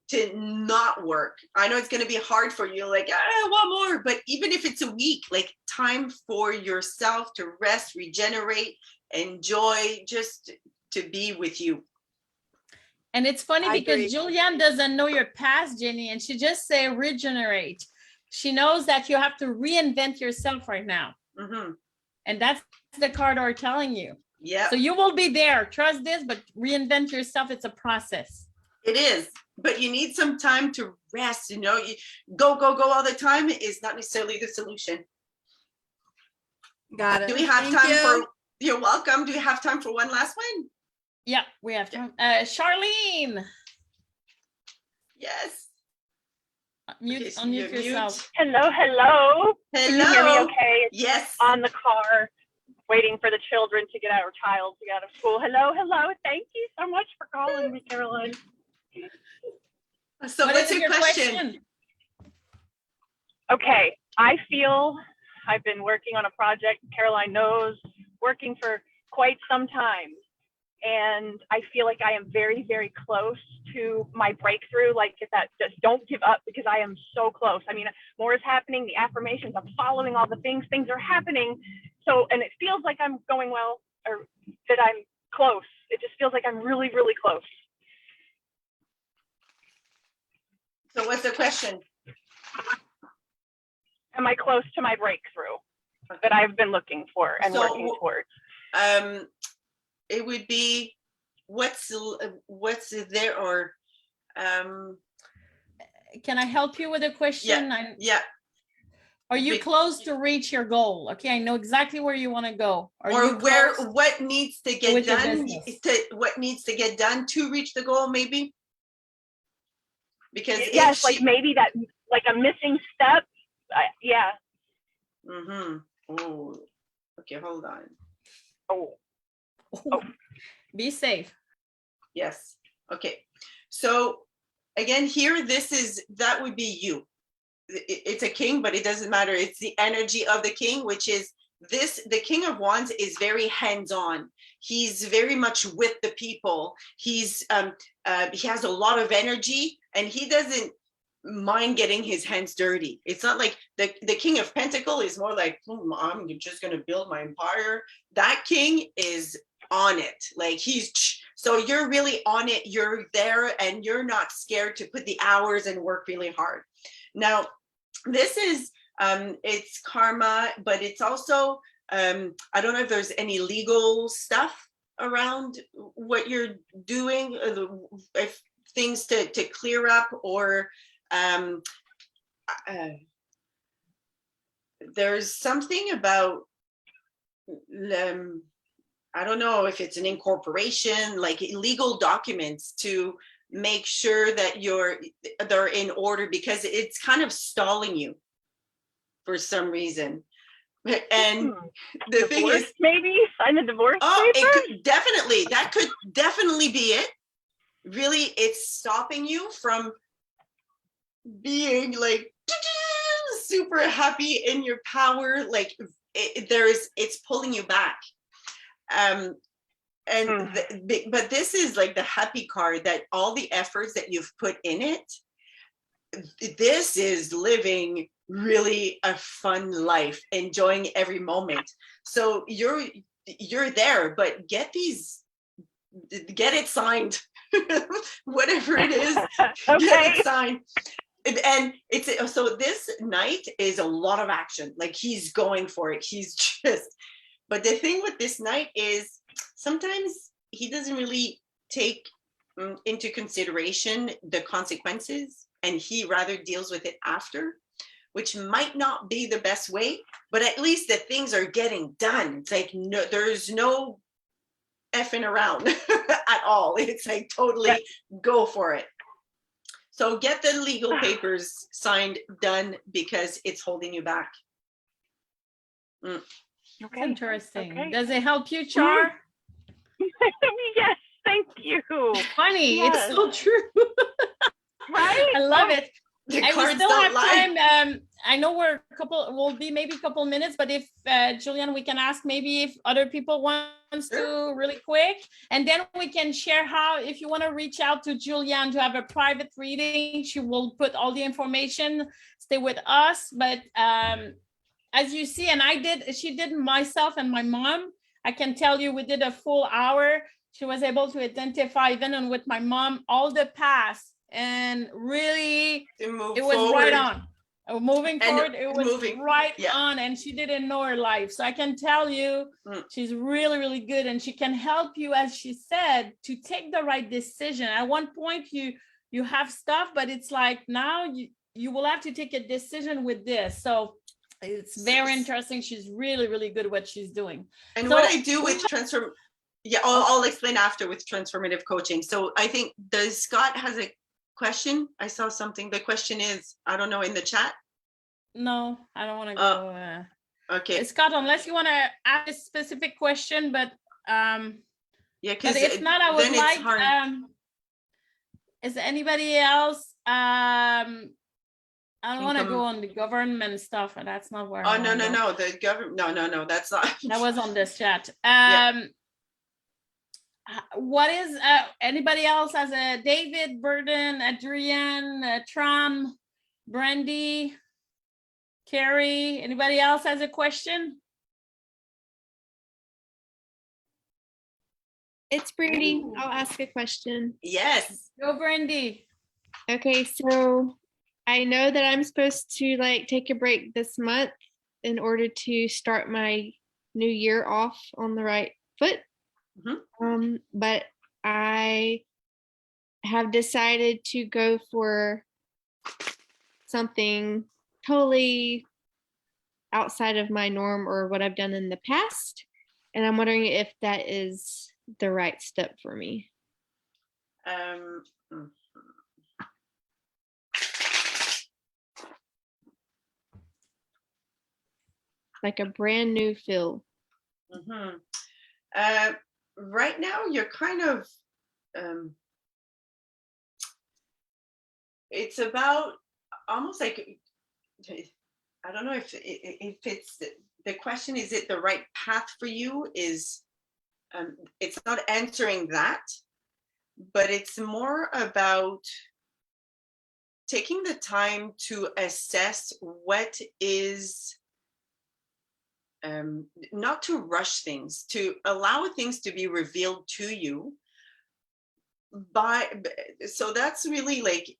to not work. I know it's going to be hard for you, like, I want more, but even if it's a week, like time for yourself to rest, regenerate, enjoy, just to be with you. And it's funny I because agree. Julianne doesn't know your past, Jenny, and she just say regenerate. She knows that you have to reinvent yourself right now. Mm-hmm. And that's the card are telling you. Yeah, So you will be there. Trust this, but reinvent yourself. It's a process. it is. But you need some time to rest. You know, you go all the time is not necessarily the solution. Got Do we have Thank time you. for? You're welcome. Do we have time for one last one? Yeah, we have time. Charlene, Yes. mute, Okay, so unmute you're mute. yourself. Hello, hello. Can you hear me Hello. okay? Yes. On the car, waiting for the children to get out, or child to get out of school. Hello, hello. Thank you so much for calling me, Caroline. So What what's is your question? Okay, I feel I've been working on a project, Caroline knows, working for quite some time. And I feel like I am very, very close to my breakthrough. Like, if that, just don't give up, because I am so close. I mean, more is happening, the affirmations, I'm following all the things are happening. So, and it feels like I'm going well, or that I'm close. It just feels like I'm really, really close. So what's the question? Am I close to my breakthrough that I've been looking for and So, working towards? It would be what's there, or Can I help you with a question? yeah, Are you Be- close to reach your goal? Okay, I know exactly where you want to go. Are or you where close? what needs to get with your done business? what needs to get done to reach the goal, maybe? Because Yes, like maybe that, like a missing step. Yeah. Mm-hmm. Oh, okay, hold on. Oh. Oh, be safe. Yes. Okay. So again, here, that would be you. It's a king, but it doesn't matter. It's the energy of the king, which is this. The King of Wands is very hands-on. He's very much with the people. He has a lot of energy, and he doesn't mind getting his hands dirty. It's not like the King of Pentacles is more like, I'm just going to build my empire. That king is on it. Like, so you're really on it. You're there, and you're not scared to put the hours and work really hard. Now, this is it's karma, but it's also I don't know if there's any legal stuff around what you're doing, if things to clear up, or there's something about I don't know if it's an incorporation, like legal documents to make sure that they're in order, because it's kind of stalling you for some reason. And the thing is, maybe sign the divorce oh, paper? that could definitely be it. Really, it's stopping you from being like super happy in your power. Like, it's pulling you back. But this is like the happy card, that all the efforts that you've put in it, this is living really a fun life, enjoying every moment. So you're there, but get it signed. Whatever it is, Okay. get it signed. And so this knight is a lot of action. Like, he's going for it. But the thing with this knight is sometimes he doesn't really take into consideration the consequences, and he rather deals with it after, which might not be the best way, but at least the things are getting done. It's like, no, there's no effing around at all. It's like, totally go for it. So get the legal papers signed, done, because it's holding you back. Okay. Interesting. Okay. Does it help you, Char? Yes, thank you. Funny, Yes. it's so true. Right? I love it. The And we cards still don't have lie. time. I know we'll be maybe a couple minutes, but if Julian, we can ask maybe if other people wants to really quick, and then we can share how, if you want to reach out to Julian to have a private reading, she will put all the information, stay with us. But as you see, and she did myself and my mom, I can tell you we did a full hour. she was able to identify then and with my mom all the past, and really To move it was forward. right on. Moving And forward, it was moving, right yeah. on, and she didn't know her life. So I can tell you, she's really, really good, and she can help you, as she said, to take the right decision. At one point, you have stuff, but it's like now you will have to take a decision with this. So it's very interesting. She's really, really good at what she's doing. And So, what I do with I'll explain after with transformative coaching. So I think, does Scott has a question? I saw something. The question is, I don't know, in the chat. No, I don't want to go. Okay. Scott, unless you want to ask a specific question, but Yeah, because if not, I would then it's like. hard. Is anybody else? I don't want to Income- go on the government stuff, and that's not where. Oh I no, wanna no, go. no. The government. No. That's not. That was on this chat. Yeah. What is anybody else has a David, Burden, Adrienne, Tram, Brandy, Carrie? Anybody else has a question? It's Brandy. I'll ask a question. Yes. Go, Brandy. Okay, so I know that I'm supposed to like take a break this month in order to start my new year off on the right foot. But I have decided to go for something totally outside of my norm or what I've done in the past. And I'm wondering if that is the right step for me. Like a brand new feel. Right now, you're kind of. It's about almost like, I don't know if it's the question, is it the right path for you? Is it's not answering that, but it's more about taking the time to assess what is, not to rush things, to allow things to be revealed to you so that's really like,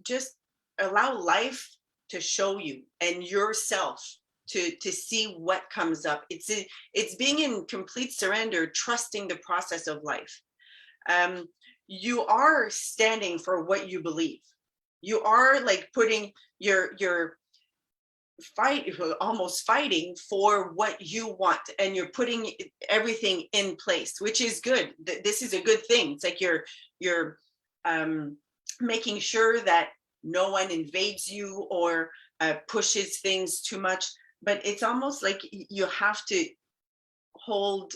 just allow life to show you and yourself to see what comes up. It's being in complete surrender, trusting the process of life. You are standing for what you believe. You are like putting your almost fighting for what you want, and you're putting everything in place, which is good. This is a good thing. It's like you're making sure that no one invades you or pushes things too much. But it's almost like you have to hold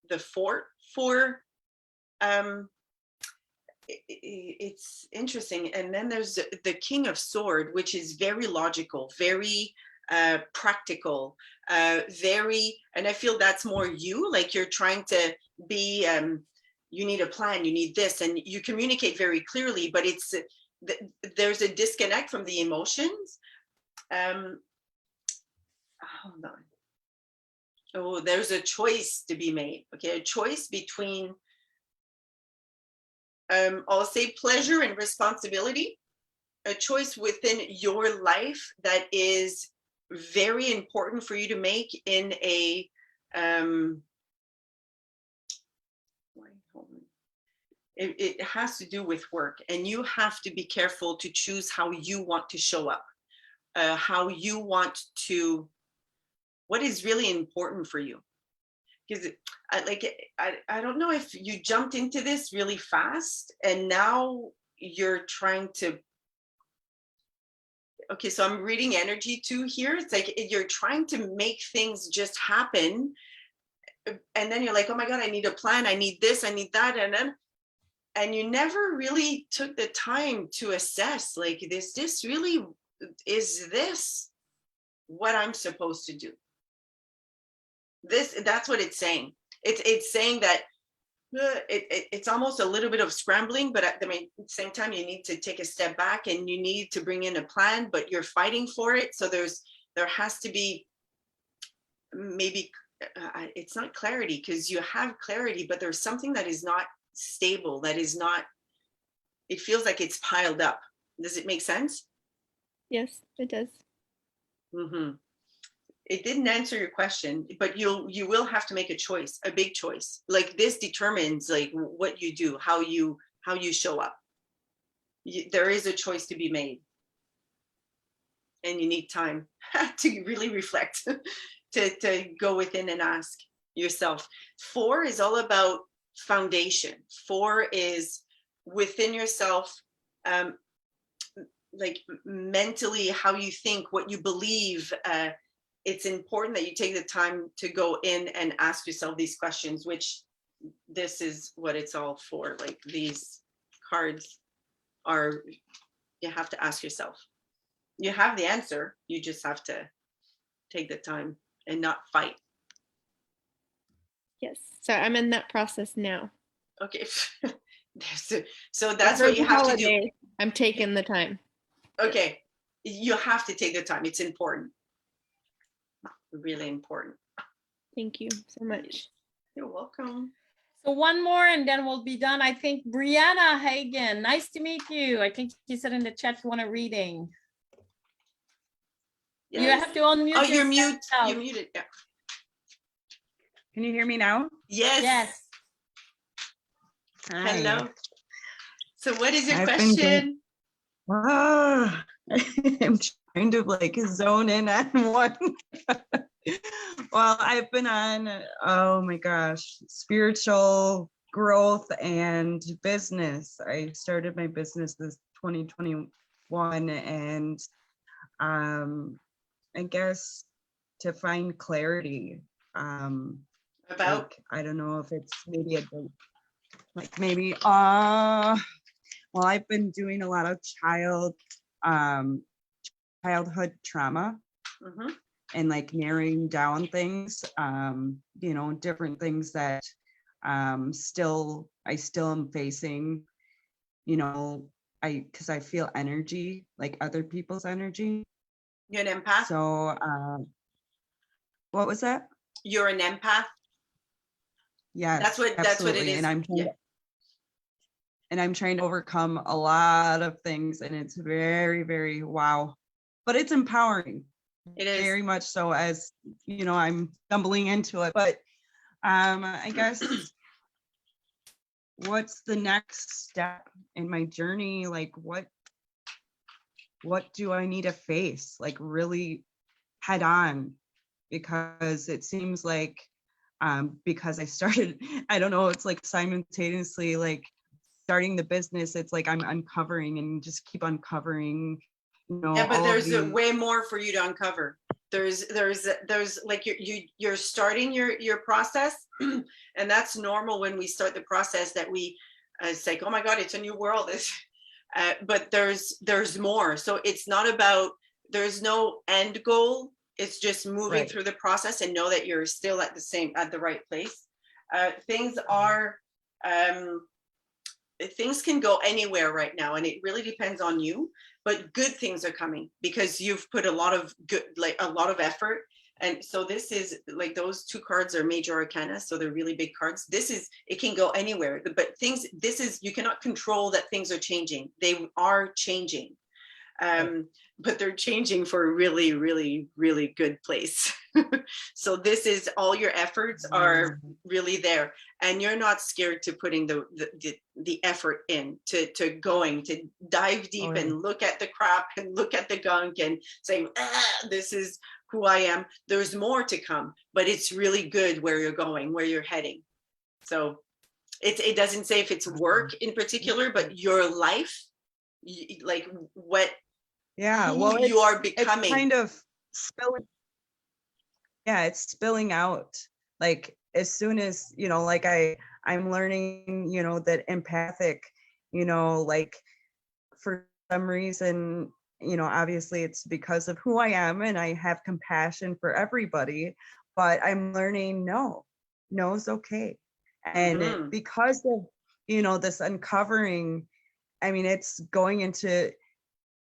the fort for it's interesting. And then there's the King of Sword, which is very logical, very practical, very, and I feel that's more you, like you're trying to be, you need a plan, you need this, and you communicate very clearly, but it's, there's a disconnect from the emotions. Hold on. Oh, there's a choice to be made. Okay, a choice between, I'll say pleasure and responsibility, a choice within your life that is very important for you to make in a, it has to do with work, and you have to be careful to choose how you want to show up, how you want to, what is really important for you. Because I don't know if you jumped into this really fast and now you're trying to, okay, so I'm reading energy too here. It's like you're trying to make things just happen, and then you're like, oh my God, I need a plan, I need this, I need that, and you never really took the time to assess, like, is this really, is this what I'm supposed to do? That's what it's saying. It's saying that it's almost a little bit of scrambling, but at the same time, you need to take a step back and you need to bring in a plan, but you're fighting for it. So there has to be maybe it's not clarity, because you have clarity, but there's something that is not stable, that is not, it feels like it's piled up. Does it make sense? Yes, it does. Mm-hmm. It didn't answer your question, but you will have to make a choice, a big choice. Like this determines like what you do, how you show up. There is a choice to be made, and you need time to really reflect, to go within and ask yourself. 4 is all about foundation. 4 is within yourself, like mentally, how you think, what you believe. It's important that you take the time to go in and ask yourself these questions, which this is what it's all for. Like these cards are, you have to ask yourself. You have the answer, you just have to take the time and not fight. Yes. So I'm in that process now. Okay. So that's what you have to do. I'm taking the time. Okay. You have to take the time. It's important. Really important. Thank you so much. You're welcome. So one more and then we'll be done. I think Brianna Hagen, nice to meet you. I think you said in the chat you want a reading. Yes. You have to unmute. Oh, you're mute. yourself. You're muted. Yeah. Can you hear me now? Yes. Yes. Hi. Hello. So what is your I've been question? I'm trying to like zone in on one. Well, I've been on, oh my gosh, spiritual growth and business. I started my business this 2021, and I guess to find clarity. About? Like, I don't know if it's maybe well, I've been doing a lot of childhood trauma, Mm-hmm. and like narrowing down things, different things that I still am facing, because I feel energy, like other people's energy. You're an empath? So what was that? You're an empath? Yes, That's what absolutely. it is. And I'm trying to overcome a lot of things, and it's very, very wow. But it's empowering. It is. Very much so, as I'm stumbling into it. But I guess what's the next step in my journey? Like what do I need to face? Like really head on, because it seems like because I started, I don't know, it's like simultaneously like starting the business, it's like I'm uncovering and just keep uncovering, Yeah, but all there's of way more for you to uncover. There's like you're starting your process, and that's normal when we start the process, that we it's like, oh my God, it's a new world. But there's more. So it's not about, there's no end goal. It's just moving Right. through the process, and know that you're still at the right place. Things are things can go anywhere right now, and it really depends on you, but good things are coming because you've put a lot of effort. And so this is like, those 2 cards are major arcana, so they're really big cards. It can go anywhere, but you cannot control that things are changing. They are changing. But they're changing for a really, really, really good place. So this is, all your efforts are really there, and you're not scared to putting the effort in, to dive deep and look at the crap and look at the gunk and say, this is who I am. There's more to come, but it's really good where you're going, where you're heading. So it doesn't say if it's work in particular, but your life, like what well, you are becoming. It's kind of spilling. Yeah, it's spilling out. Like as soon as, like I'm learning, that empathic, like for some reason, obviously it's because of who I am, and I have compassion for everybody, but I'm learning no's okay. And because of, this uncovering, I mean, it's going into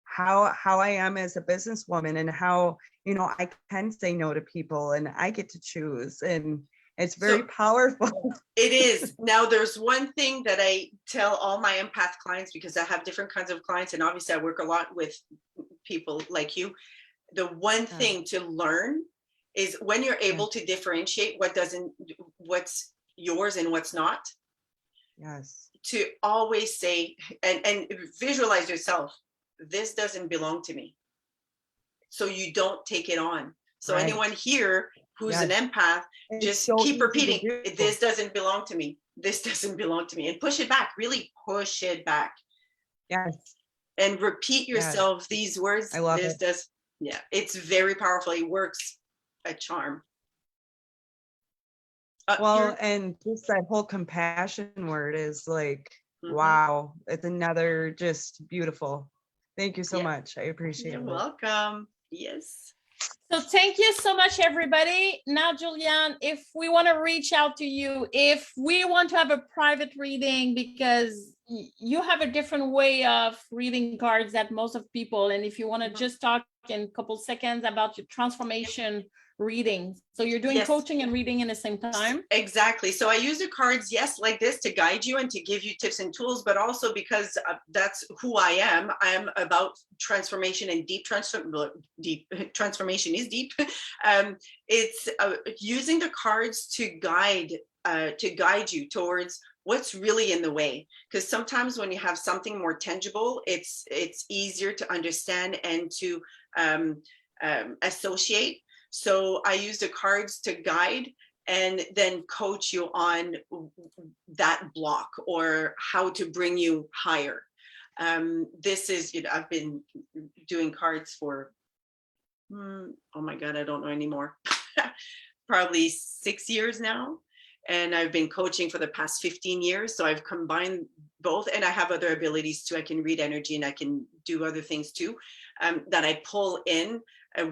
how I am as a businesswoman and how, you know, I can say no to people and I get to choose, and it's very powerful. It is. Now, there's one thing that I tell all my empath clients, because I have different kinds of clients, and obviously I work a lot with people like you. The one thing to learn is when you're able to differentiate what's yours and what's not. Yes. To always say and visualize yourself, this doesn't belong to me. So you don't take it on. So anyone here who's an empath, just keep repeating, this doesn't belong to me. This doesn't belong to me. And push it back, really push it back. Yes. And repeat yourself these words. I love this it. does, it's very powerful. It works a charm. Well, and just that whole compassion word is like, wow, it's another just beautiful. Thank you so much. I appreciate it. You're welcome. Yes. So thank you so much, everybody. Now, Julianne, if we want to reach out to you, if we want to have a private reading, because you have a different way of reading cards than most of people, and if you want to just talk in a couple seconds about your transformation readings. So you're doing coaching and reading in the same time? Exactly. So I use the cards, like this, to guide you and to give you tips and tools, but also because that's who I am. I am about transformation and deep transformation is deep. It's using the cards to guide you towards what's really in the way. Because sometimes when you have something more tangible, it's easier to understand and to associate. So I use the cards to guide and then coach you on that block or how to bring you higher. This is, I've been doing cards for, oh my God, I don't know anymore. Probably 6 years now. And I've been coaching for the past 15 years. So I've combined both, and I have other abilities too. I can read energy and I can do other things too, that I pull in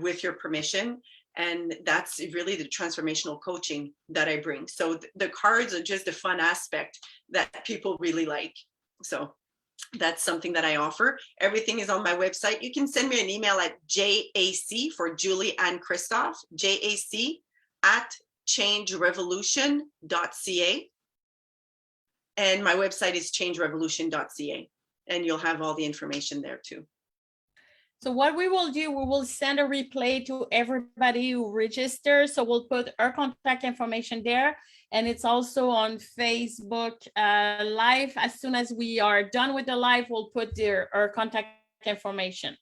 with your permission. And that's really the transformational coaching that I bring. So the cards are just a fun aspect that people really like. So that's something that I offer. Everything is on my website. You can send me an email at JAC for Julie and Christoph, JAC@changerevolution.ca. And my website is changerevolution.ca. And you'll have all the information there too. So what we will do, we will send a replay to everybody who registers. So we'll put our contact information there. And it's also on Facebook Live. As soon as we are done with the live, we'll put our contact information.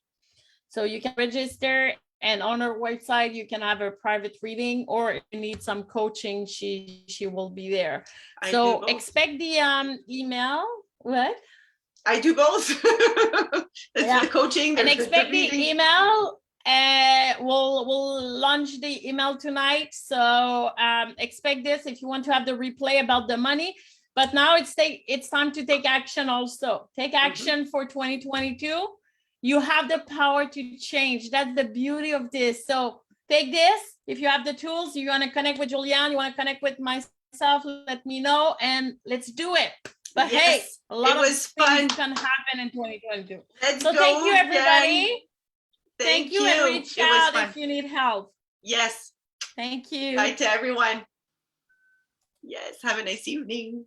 So you can register, and on our website, you can have a private reading, or if you need some coaching, she will be there. So expect the email. What? I do both. The coaching and expect the email. We'll launch the email tonight. So expect this if you want to have the replay about the money. But now it's time to take action also. Take action for 2022. You have the power to change. That's the beauty of this. So take this. If you have the tools, you want to connect with Julianne, you want to connect with myself, let me know, and let's do it. But hey, a lot of things can happen in 2022. So thank you, everybody. Thank you, and reach out if you need help. Yes. Thank you. Bye to everyone. Yes, have a nice evening.